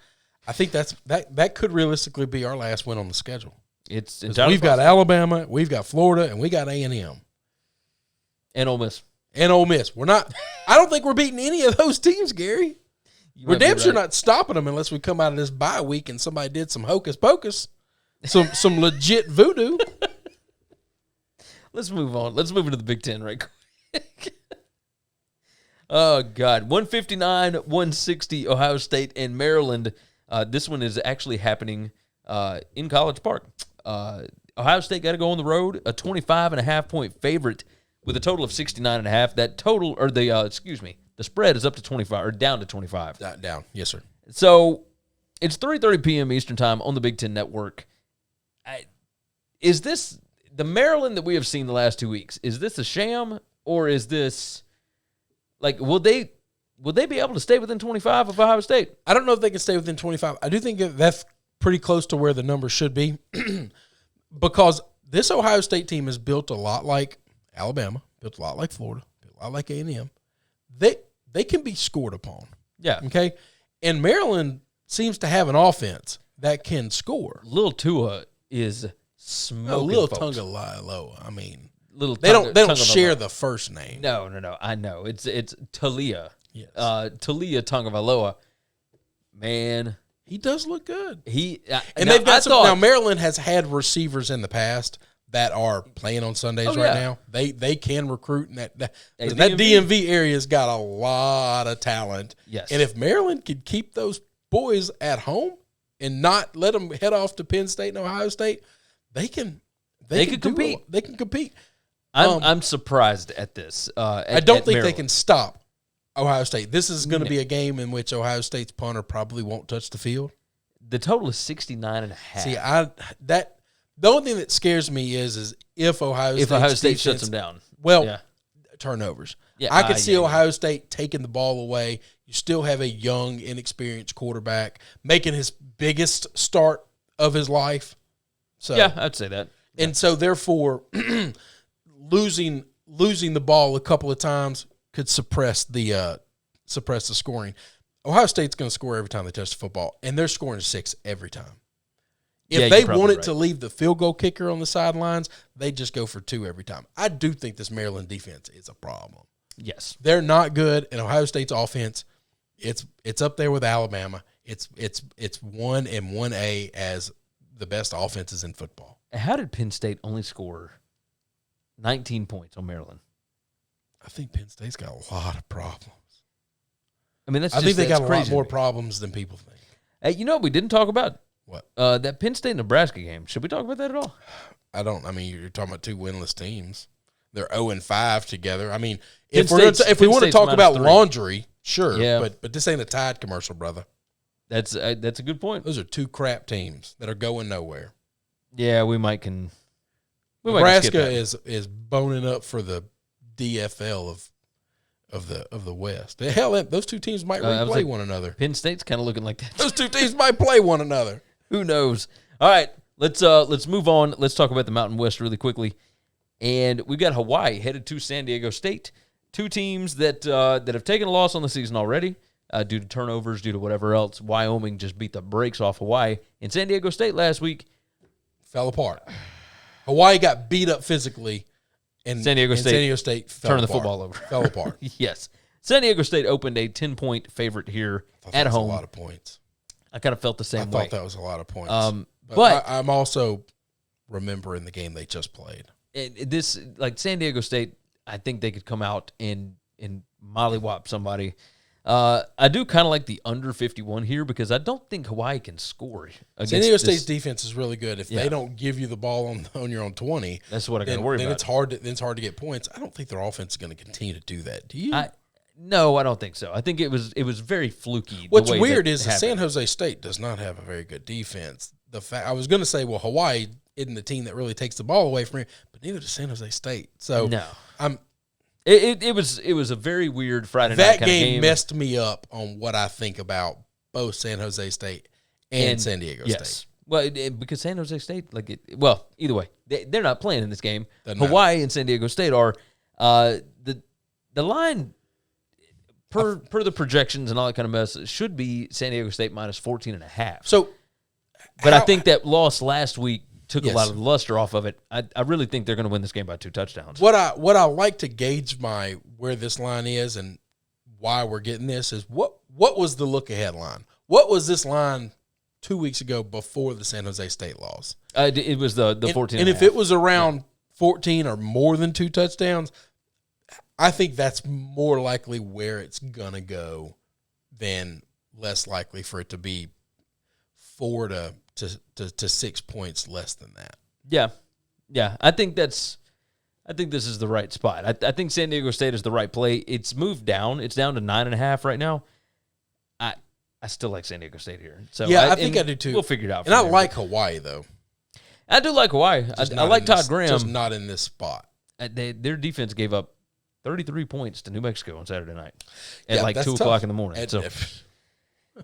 I think that could realistically be our last win on the schedule. It's we've got Alabama, we've got Florida, and we got A&M and Ole Miss. We're not. I don't think we're beating any of those teams, Gary. We're damn sure not stopping them unless we come out of this bye week and somebody did some hocus pocus, some legit voodoo. Let's move on. Let's move into the Big Ten right quick. Oh, God. 159-160, Ohio State and Maryland. This one is actually happening in College Park. Ohio State got to go on the road, a 25.5-point favorite with a total of 69.5. That total, or the spread is up to 25, or down to 25. Down, yes, sir. So it's 3:30 p.m. Eastern Time on the Big Ten Network. Is this the Maryland that we have seen the last 2 weeks? Is this a sham, or is this will they be able to stay within 25 of Ohio State? I don't know if they can stay within 25. I do think that's pretty close to where the number should be, because this Ohio State team is built a lot like Alabama, built a lot like Florida, built a lot like A&M. They can be scored upon. Yeah. Okay? And Maryland seems to have an offense that can score. Lil Tua is smoking Lil folks. Tagovailoa. I mean, they don't share the first name. No. I know. It's Talia. Yes. Talia Tagovailoa. Man, he does look good. They've got now Maryland has had receivers in the past that are playing on Sundays now. They can recruit, and that DMV area's got a lot of talent. Yes. And if Maryland could keep those boys at home and not let them head off to Penn State and Ohio State, they could compete. They can compete. I'm surprised at this. I don't think they can stop Ohio State. This is going to be a game in which Ohio State's punter probably won't touch the field. The total is 69.5. See, the only thing that scares me is if Ohio State shuts them down. Well, turnovers. Yeah, I could see Ohio State taking the ball away. You still have a young, inexperienced quarterback making his biggest start of his life. So yeah, I'd say that. And so therefore, losing the ball a couple of times could suppress the suppress the scoring. Ohio State's going to score every time they touch the football, and they're scoring 6 every time. If they wanted to leave the field goal kicker on the sidelines, they just go for 2 every time. I do think this Maryland defense is a problem. Yes. They're not good, and Ohio State's offense, it's up there with Alabama. It's 1 and 1A as the best offenses in football. How did Penn State only score 19 points on Maryland? I think Penn State's got a lot of problems. I mean, I think they got a lot more problems than people think. Hey, you know what we didn't talk about? What? That Penn State-Nebraska game. Should we talk about that at all? I mean, you're talking about 2 winless teams. They're 0-5 together. I mean, Penn if we want to talk about -3. laundry, sure. Yeah. But this ain't a Tide commercial, brother. That's a good point. Those are 2 crap teams that are going nowhere. Yeah, we might Nebraska is boning up for the DFL of the West. The hell, those 2 teams might replay one another. Penn State's kind of looking like that. Those 2 teams might play one another. Who knows? All right, let's move on. Let's talk about the Mountain West really quickly. And we've got Hawaii headed to San Diego State. 2 teams that have taken a loss on the season already due to turnovers, due to whatever else. Wyoming just beat the brakes off Hawaii. And San Diego State last week fell apart. Hawaii got beat up physically. And San Diego State turned the football over. Fell apart. Yes. San Diego State opened a 10-point favorite here at home. A lot of points. I kind of felt the same way. I thought that was a lot of points. But I'm also remembering the game they just played. This, like San Diego State, I think they could come out and mollywop somebody. I do kind of like the under 51 here because I don't think Hawaii can score against San Diego State's defense is really good. If they don't give you the ball on your own 20, that's what I got to worry about. It's hard to get points. I don't think their offense is going to continue to do that. Do you? No, I don't think so. I think it was very fluky. What's weird is that San Jose State does not have a very good defense. I was going to say, well, Hawaii isn't the team that really takes the ball away from you, but neither does San Jose State. So no, It was a very weird Friday night that kind of game. That game messed me up on what I think about both San Jose State and San Diego State. Well, because San Jose State, either way, they're not playing in this game. Doesn't Hawaii matter. and San Diego State are. The line per the projections and all that kind of mess should be San Diego State minus 14.5. So, but I think that loss last week took a lot of the luster off of it. I really think they're going to win this game by 2 touchdowns. What I like to gauge where this line is and why we're getting this is what was the look ahead line? What was this line 2 weeks ago before the San Jose State loss? It was the 14. And if it was around 14 or more than 2 touchdowns, I think that's more likely where it's gonna go than less likely for it to be 4 to 6 points less than that. Yeah. I think this is the right spot. I think San Diego State is the right play. It's moved down. It's down to 9.5 right now. I still like San Diego State here. So yeah, I think I do too. We'll figure it out. And I like Hawaii though. I do like Hawaii. I like Todd Graham. Just not in this spot. Their defense gave up 33 points to New Mexico on Saturday night at 2 o'clock in the morning. So,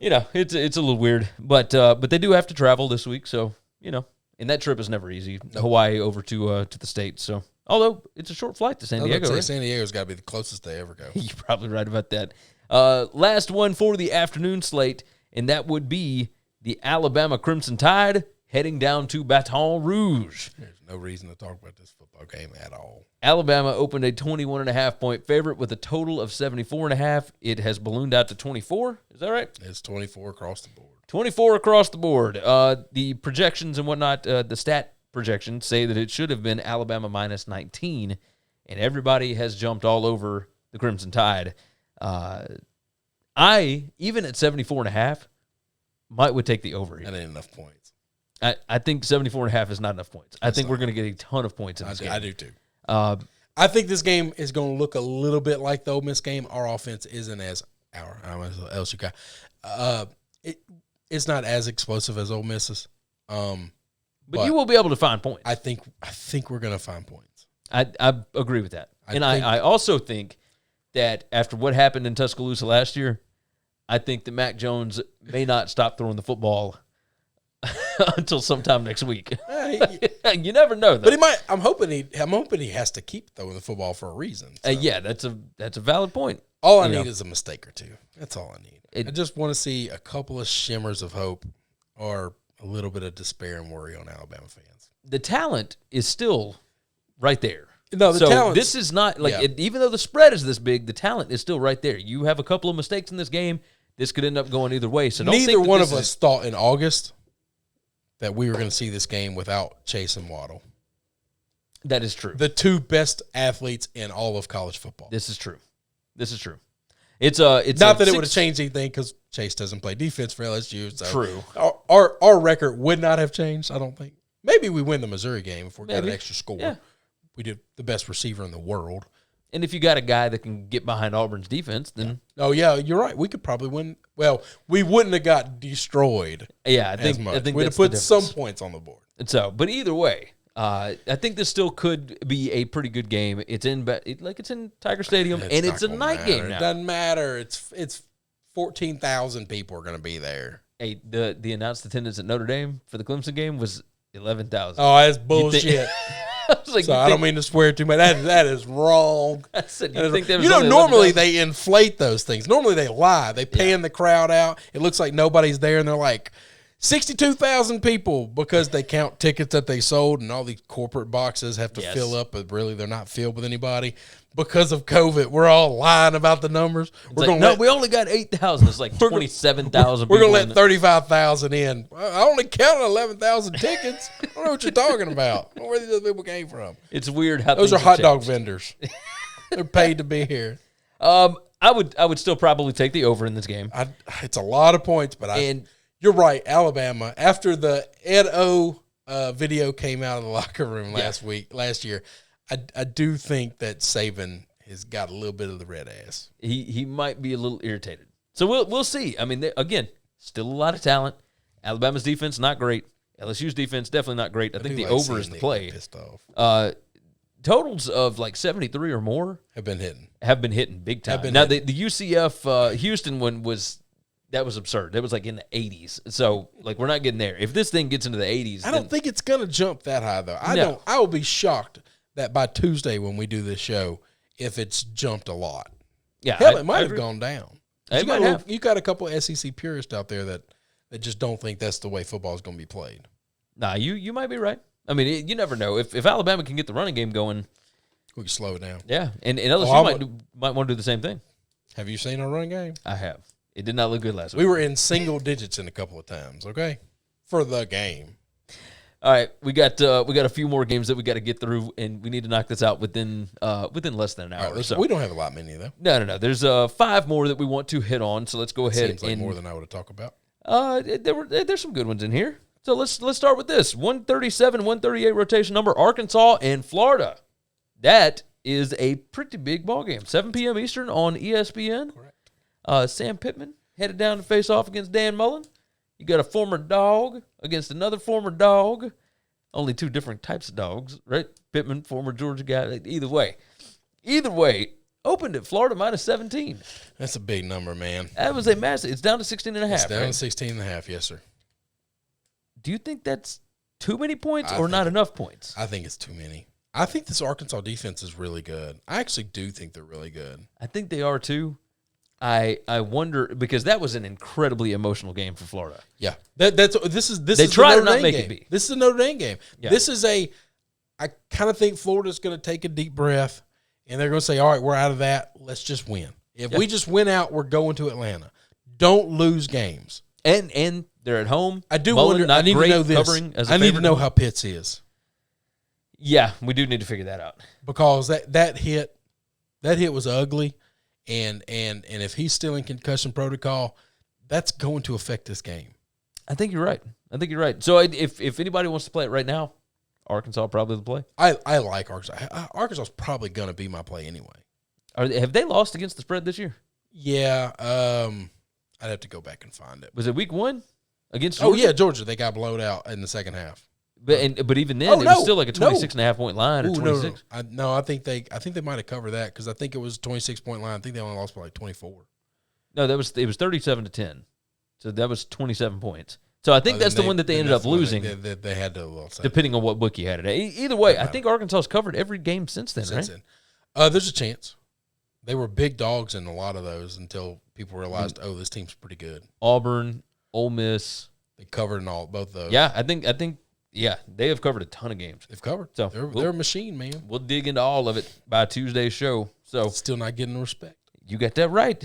it's a little weird, but they do have to travel this week. So, and that trip is never easy. Nope. Hawaii over to the States. So, although it's a short flight to San Diego. Right? San Diego's got to be the closest they ever go. You're probably right about that. Last one for the afternoon slate, and that would be the Alabama Crimson Tide heading down to Baton Rouge. There's no reason to talk about this football game at all. Alabama opened a 21.5-point favorite with a total of 74.5. It has ballooned out to 24. Is that right? It's 24 across the board. 24 across the board. The projections and whatnot, the stat projections say that it should have been Alabama minus 19, and everybody has jumped all over the Crimson Tide. I, even at 74.5, would take the over here. That ain't enough points. I think 74.5 is not enough points. I think we're going to get a ton of points in this game. I do too. I think this game is going to look a little bit like the Ole Miss game. Our offense isn't as LSU guy. It's not as explosive as Ole Miss's. But you will be able to find points. I think we're going to find points. I agree with that. I also think that after what happened in Tuscaloosa last year, I think that Mac Jones may not stop throwing the football until sometime next week. You never know, though. But he might. I'm hoping he has to keep throwing the football for a reason. So. Yeah, that's a valid point. All I need is a mistake or two. That's all I need. I just want to see a couple of shimmers of hope or a little bit of despair and worry on Alabama fans. The talent is still right there. No, the talent. This is not even though the spread is this big, the talent is still right there. You have a couple of mistakes in this game. This could end up going either way. So neither one of us thought in August that we were going to see this game without Chase and Waddle. That is true. The two best athletes in all of college football. This is true. It's not that it would have changed anything because Chase doesn't play defense for LSU. So true. Our record would not have changed, I don't think. Maybe we win the Missouri game if we got an extra score. Yeah. We did the best receiver in the world. And if you got a guy that can get behind Auburn's defense, then oh yeah, you're right. We could probably win. Well, we wouldn't have got destroyed. Yeah, I think we'd have put some points on the board. And so, but either way, I think this still could be a pretty good game. It's in Tiger Stadium, and it's a night game now. It doesn't matter. It's 14,000 people are going to be there. Hey, the announced attendance at Notre Dame for the Clemson game was 11,000. Oh, that's bullshit. I don't mean to swear too much. That is wrong. I said, normally they inflate those things. Normally they lie. They pan the crowd out. It looks like nobody's there, and they're like 62,000 people because they count tickets that they sold, and all these corporate boxes have to fill up, but really they're not filled with anybody. Because of COVID, we're all lying about the numbers. We only got 8,000. It's like 27,000 people. We're going to let 35,000 in. I only counted 11,000 tickets. I don't know what you're talking about. I don't know where these people came from. It's weird how those are hot dog vendors. They're paid to be here. I would still probably take the over in this game. It's a lot of points, but you're right. Alabama, after the Ed O video came out of the locker room last year, I do think that Saban has got a little bit of the red ass. He might be a little irritated. So we'll see. I mean, again, still a lot of talent. Alabama's defense, not great. LSU's defense, definitely not great. I think the over is the play. Pissed off. Totals of like 73 or more have been hitting big time. Now, the UCF Houston one that was absurd. That was like in the 80s. So, like, we're not getting there. If this thing gets into the 80s, I don't think it's going to jump that high, though. I will be shocked that by Tuesday when we do this show, if it's jumped a lot. Yeah, hell, it might have gone down. You got a couple of SEC purists out there that just don't think that's the way football is going to be played. Nah, you might be right. I mean, you never know. If Alabama can get the running game going, we can slow it down. Yeah, and LSU might want to do the same thing. Have you seen our running game? I have. It did not look good last week. We were in single digits in a couple of times. Okay, for the game. All right, we got a few more games that we got to get through, and we need to knock this out within less than an hour. Right, so we don't have a lot many though. No. There's 5 more that we want to hit on. So let's go ahead. Seems like more than I would have talked about. There's some good ones in here. So let's start with this 137, 138 rotation number, Arkansas and Florida. That is a pretty big ball game. 7 p.m. Eastern on ESPN. Correct. Sam Pittman headed down to face off against Dan Mullen. You got a former dog against another former dog. Only 2 different types of dogs, right? Pittman, former Georgia guy. Either way, opened at Florida minus 17. That's a big number, man. That was a massive. It's down to 16.5. It's down to 16.5, yes, sir. Do you think that's too many points or not enough points? I think it's too many. I think this Arkansas defense is really good. I actually do think they're really good. I think they are too. I wonder because that was an incredibly emotional game for Florida. Yeah, this is they try to not make it be. This is a Notre Dame game. Yeah. This is I kind of think Florida's going to take a deep breath and they're going to say, all right, we're out of that. Let's just win. If we just win out, we're going to Atlanta. Don't lose games. And they're at home. I do wonder. I need to know this. I need to know how Pitts is. Yeah, we do need to figure that out because that hit was ugly. And if he's still in concussion protocol, that's going to affect this game. I think you're right. So if anybody wants to play it right now, Arkansas probably the play. I like Arkansas. Arkansas is probably going to be my play anyway. Have they lost against the spread this year? Yeah. I'd have to go back and find it. Was it week 1 against Georgia? Oh, yeah, Georgia. They got blowed out in the second half. But even then, it was still like a 26.5 point line or 26. No, I think they might have covered that because I think it was a 26-point line. I think they only lost by like 24. No, it was 37-10. So that was 27 points. So I think that's the one that they ended up losing. They had to lose. Depending on what book you had it at. Either way, I think Arkansas's covered every game since then, right? There's a chance. They were big dogs in a lot of those until people realized, this team's pretty good. Auburn, Ole Miss. They covered in both those. Yeah, I think they have covered a ton of games. They've covered. So they're a machine, man. We'll dig into all of it by Tuesday's show. So still not getting the respect. You got that right.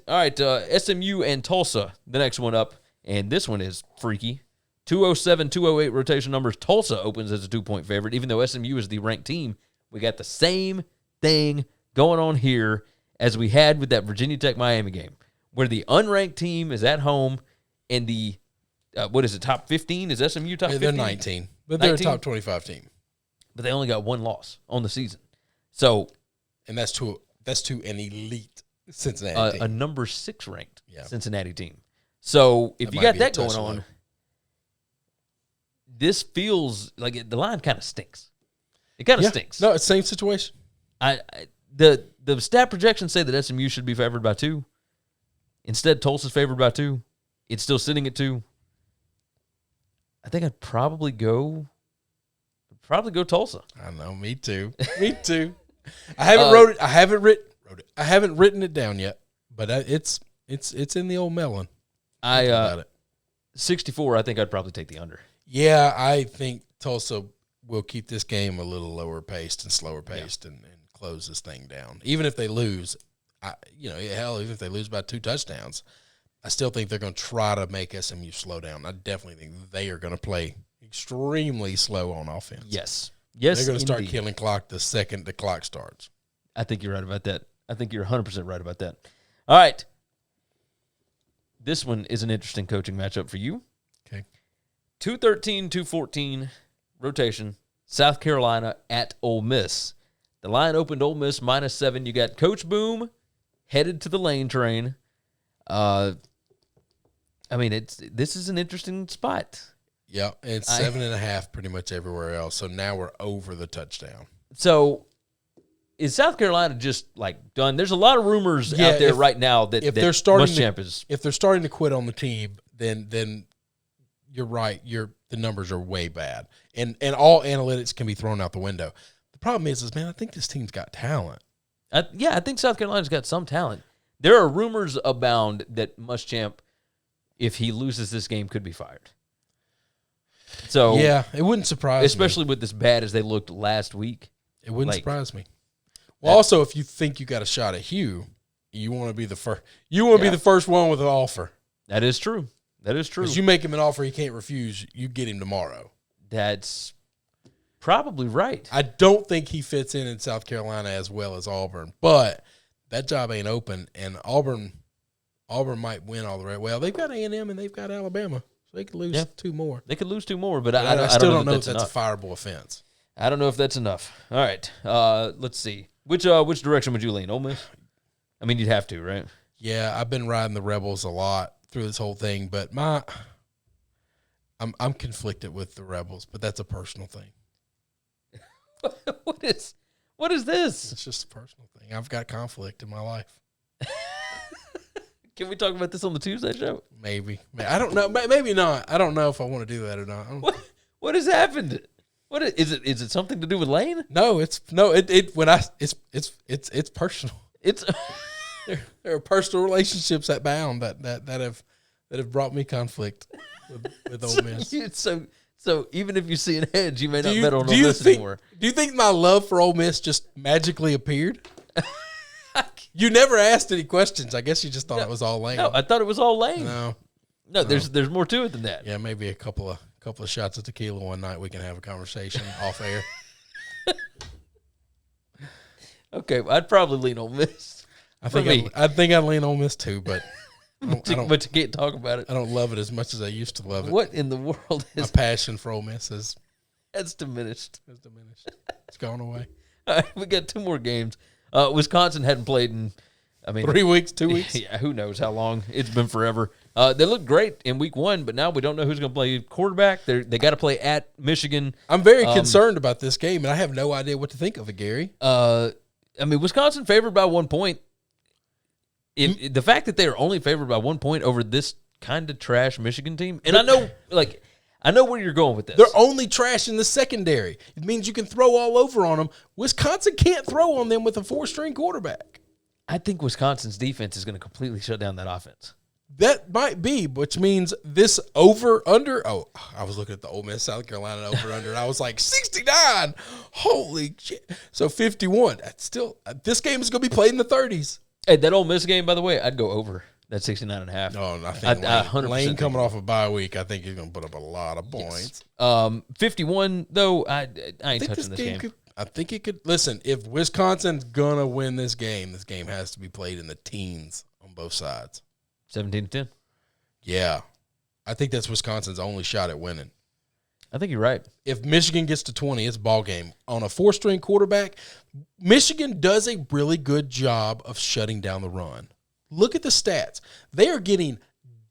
All right, SMU and Tulsa, the next one up, and this one is freaky. 207, 208 rotation numbers. Tulsa opens as a 2-point favorite, even though SMU is the ranked team. We got the same thing going on here as we had with that Virginia Tech Miami game, where the unranked team is at home, and the top 15? Is SMU top 15? They're 19, but they're a top 25 team. But they only got one loss on the season. So, and that's to an elite Cincinnati team. A number 6 ranked Cincinnati team. So, if you got that going on, this feels like the line kind of stinks. It kind of stinks. No, it's the same situation. The stat projections say that SMU should be favored by 2. Instead, Tulsa's favored by 2. It's still sitting at 2. I think I'd probably go Tulsa. I know, me too. I haven't written it down yet, but it's in the old melon. 64. I think I'd probably take the under. Yeah, I think Tulsa will keep this game a little lower paced and slower paced and close this thing down. Even if they lose, even if they lose by 2 touchdowns, I still think they're going to try to make SMU slow down. I definitely think they are going to play extremely slow on offense. Yes, they're going to start killing clock the second the clock starts. I think you're right about that. I think you're 100% right about that. All right. This one is an interesting coaching matchup for you. Okay. 213, 214 rotation. South Carolina at Ole Miss. The line opened Ole Miss -7. You got Coach Boom headed to the lane train. This is an interesting spot. Yeah, it's 7.5 pretty much everywhere else. So now we're over the touchdown. So is South Carolina just done? There's a lot of rumors out there right now that they're starting if they're starting to quit on the team, then you're right. The numbers are way bad, and all analytics can be thrown out the window. The problem is, man, I think this team's got talent. I think South Carolina's got some talent. There are rumors abound that Muschamp, if he loses this game, could be fired. So yeah, it wouldn't surprise me. Especially with as bad as they looked last week. It wouldn't surprise me. Well, also, if you think you got a shot at Hugh, you want to be the first. You want to be the first one with an offer. That is true. Because you make him an offer he can't refuse, you get him tomorrow. That's probably right. I don't think he fits in South Carolina as well as Auburn, but that job ain't open, and Auburn might win all the way. Well, they've got A&M and they've got Alabama, so they could lose 2 more. They could lose 2 more, but I still don't know if that's a fireable offense. I don't know if that's enough. All right, let's see. Which direction would you lean? Ole Miss? I mean, you'd have to, right? Yeah, I've been riding the Rebels a lot through this whole thing, but I'm conflicted with the Rebels, but that's a personal thing. What is this? It's just a personal thing. I've got conflict in my life. Can we talk about this on the Tuesday show? Maybe. I don't know. Maybe not. I don't know if I want to do that or not. What has happened? What is it? Is it something to do with Lane? No, it's personal. It's there are personal relationships that bound that have brought me conflict with Ole Miss. So even if you see an edge, you may not bet on Ole Miss anymore. Do you think my love for Ole Miss just magically appeared? You never asked any questions. I guess you just thought it was all Lane. No, I thought it was all Lane. No, there's more to it than that. Yeah, maybe a couple of shots of tequila one night. We can have a conversation off air. Okay, I'd probably lean Ole Miss. I think I'd lean Ole Miss too, but but you can't talk about it. I don't love it as much as I used to love it. What in the world is my passion for Ole Miss that's diminished. It's gone away. All right, we got 2 more games. Wisconsin hadn't played in 3 weeks, 2 weeks. Yeah, who knows how long? It's been forever. They looked great in week 1, but now we don't know who's going to play quarterback. They got to play at Michigan. I'm very concerned about this game, and I have no idea what to think of it, Gary. Wisconsin favored by 1 point. The fact that they are only favored by 1 point over this kind of trash Michigan team, and I I know where you're going with this. They're only trash in the secondary. It means you can throw all over on them. Wisconsin can't throw on them with a 4-string quarterback. I think Wisconsin's defense is going to completely shut down that offense. That might be, which means this over-under. Oh, I was looking at the Ole Miss, South Carolina over-under, and I was like, 69. Holy shit. So 51. That's still, this game is going to be played in the 30s. Hey, that Ole Miss game, by the way, I'd go over that 69.5. No, I think Lane coming off a bye week, I think he's going to put up a lot of points. Yes. 51, though, I ain't touching this game. I think it could. Listen, if Wisconsin's going to win this game has to be played in the teens on both sides. 17-10. Yeah. I think that's Wisconsin's only shot at winning. I think you're right. If Michigan gets to 20, it's ball game. On a 4-string quarterback, Michigan does a really good job of shutting down the run. Look at the stats. They are getting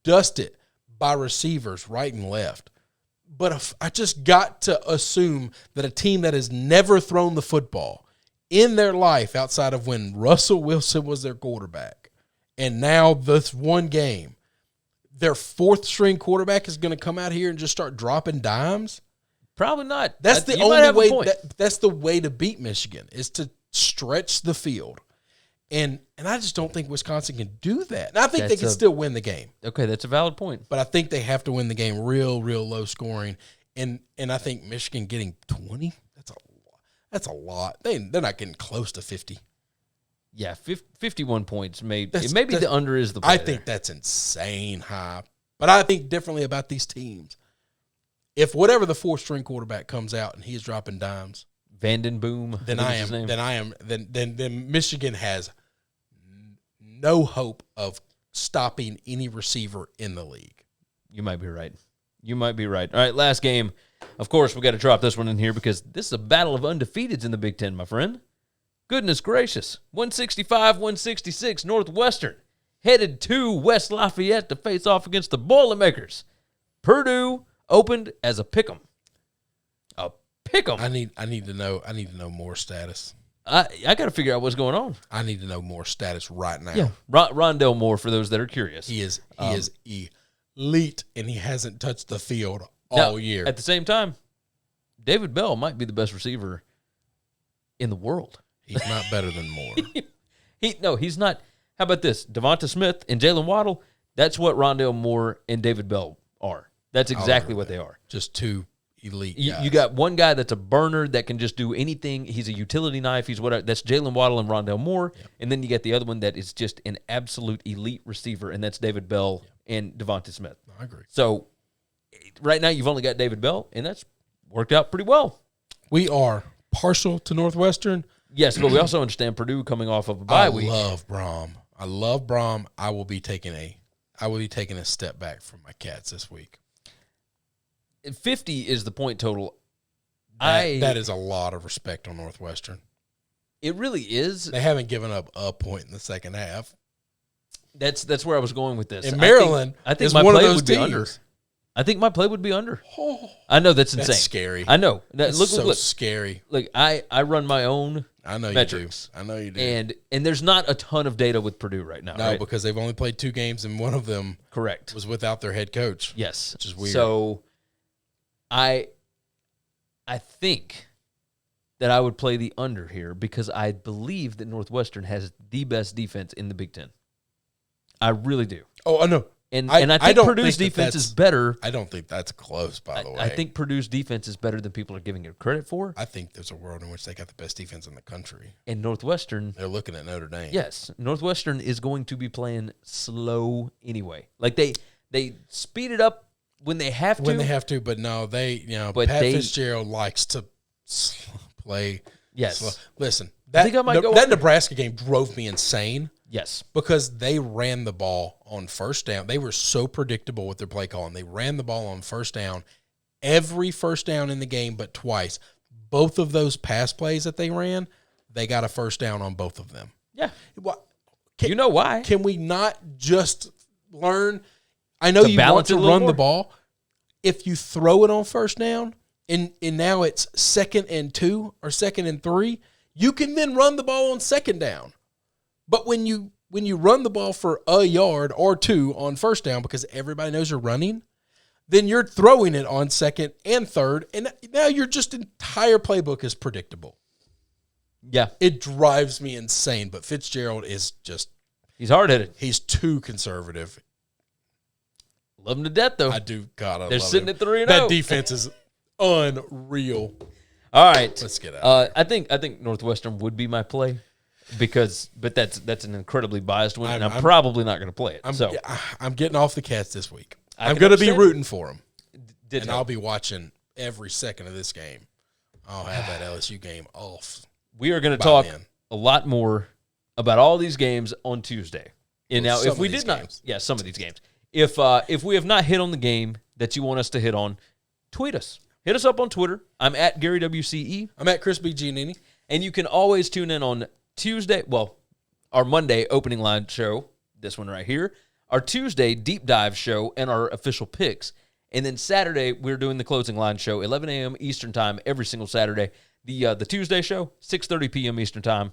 dusted by receivers right and left. But I just got to assume that a team that has never thrown the football in their life outside of when Russell Wilson was their quarterback, and now this one game, their 4th-string quarterback is going to come out here and just start dropping dimes? Probably not. That's the only way. That's the way to beat Michigan, is to stretch the field. And I just don't think Wisconsin can do that. And I think they can still win the game. Okay, that's a valid point. But I think they have to win the game real low scoring. And I think Michigan getting 20, that's a lot. They're not getting close to 50. Yeah, 51 points. Maybe the under is the play. I think that's insane high. But I think differently about these teams. If whatever the 4th-string quarterback comes out and he's dropping dimes, Vandenboom, then Michigan has no hope of stopping any receiver in the league. You might be right. All right, last game. Of course, we got to drop this one in here because this is a battle of undefeateds in the Big Ten, my friend. Goodness gracious. 165-166, Northwestern headed to West Lafayette to face off against the Boilermakers. Purdue opened as a pick'em. A pick'em. I need to know more status. I got to figure out what's going on. I need to know more status right now. Yeah, Rondell Moore, for those that are curious. He is elite, and he hasn't touched the field all year. At the same time, David Bell might be the best receiver in the world. He's not better than Moore. He's not. How about this? Devonta Smith and Jalen Waddle, that's what Rondell Moore and David Bell are. That's exactly what they are. Just two elite guys. You got one guy that's a burner that can just do anything. He's a utility knife. He's whatever. That's Jalen Waddle and Rondell Moore. Yep. And then you got the other one that is just an absolute elite receiver, and that's David Bell and Devonta Smith. I agree. So right now you've only got David Bell, and that's worked out pretty well. We are partial to Northwestern. Yes, but we also understand Purdue coming off of a bye week. I love Brom. I will be taking a step back from my Cats this week. 50 is the point total. That is a lot of respect on Northwestern. It really is. They haven't given up a point in the second half. That's where I was going with this. And Maryland I think is my one of play those would be teams. Under. I think my play would be under. Oh, I know that's insane. That's scary. I know. Look, scary. Look, I run my own metrics. I know you do. And there's not a ton of data with Purdue right now. No, right? because they've only played 2 games, and one of them was without their head coach. Yes. Which is weird. So I think that I would play the under here because I believe that Northwestern has the best defense in the Big Ten. I really do. Oh, I know. And I think Purdue's defense is better. I don't think that's close, by the way. I think Purdue's defense is better than people are giving it credit for. I think there's a world in which they got the best defense in the country. And Northwestern. They're looking at Notre Dame. Yes. Northwestern is going to be playing slow anyway. Like they speed it up when they have to. But no, Pat Fitzgerald likes to play slow. Listen, that Nebraska game drove me insane. Yes. Because they ran the ball on first down. They were so predictable with their play calling. They ran the ball on first down. Every first down in the game but twice. Both of those pass plays that they ran, they got a first down on both of them. Yeah. You know why? Can we not just learn? I know you want to run the ball. If you throw it on first down, and now it's 2nd and 2 or 2nd and 3, you can then run the ball on second down. But when you run the ball for a yard or 2 on first down because everybody knows you're running, then you're throwing it on second and third, and now your just entire playbook is predictable. Yeah. It drives me insane, but Fitzgerald is just... He's hard-headed. He's too conservative. Love him to death, though. I do. God, I They're love sitting him. at 3-0. That defense is unreal. All right. Let's get out. I think Northwestern would be my play but that's an incredibly biased one, and I'm probably not going to play it. I'm getting off the Cats this week. I I'm going to be rooting for them. And I'll be watching every second of this game. I'll have that LSU game off. We are going to talk a lot more about all these games on Tuesday. And now, if we did not, some of these games. If we have not hit on the game that you want us to hit on, tweet us. Hit us up on Twitter. I'm at Gary WCE. I'm at Chris B. Giannini. And you can always tune in on Tuesday, our Monday opening line show, this one right here, our Tuesday deep dive show, and our official picks. And then Saturday, we're doing the closing line show, 11 a.m. Eastern time every single Saturday. The Tuesday show, 6:30 p.m. Eastern time.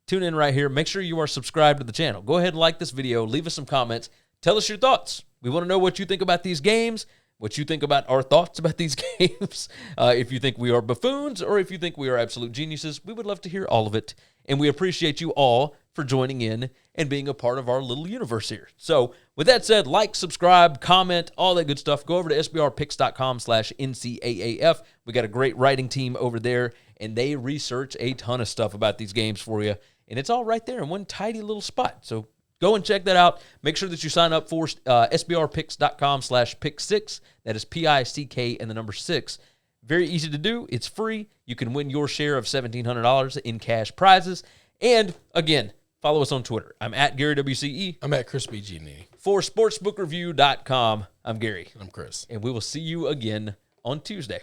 Tune in right here. Make sure you are subscribed to the channel. Go ahead and like this video. Leave us some comments. Tell us your thoughts. We want to know what you think about these games, what you think about our thoughts about these games. If you think we are buffoons or if you think we are absolute geniuses, we would love to hear all of it. And we appreciate you all for joining in and being a part of our little universe here. So with that said, like, subscribe, comment, all that good stuff. Go over to sbrpicks.com/NCAAF. We got a great writing team over there, and they research a ton of stuff about these games for you. And it's all right there in one tidy little spot. So go and check that out. Make sure that you sign up for sbrpicks.com/pick6. That is PICK and the number 6. Very easy to do. It's free. You can win your share of $1,700 in cash prizes. And again, follow us on Twitter. I'm at Gary WCE. I'm at Chris B. Giannini. For sportsbookreview.com, I'm Gary. I'm Chris. And we will see you again on Tuesday.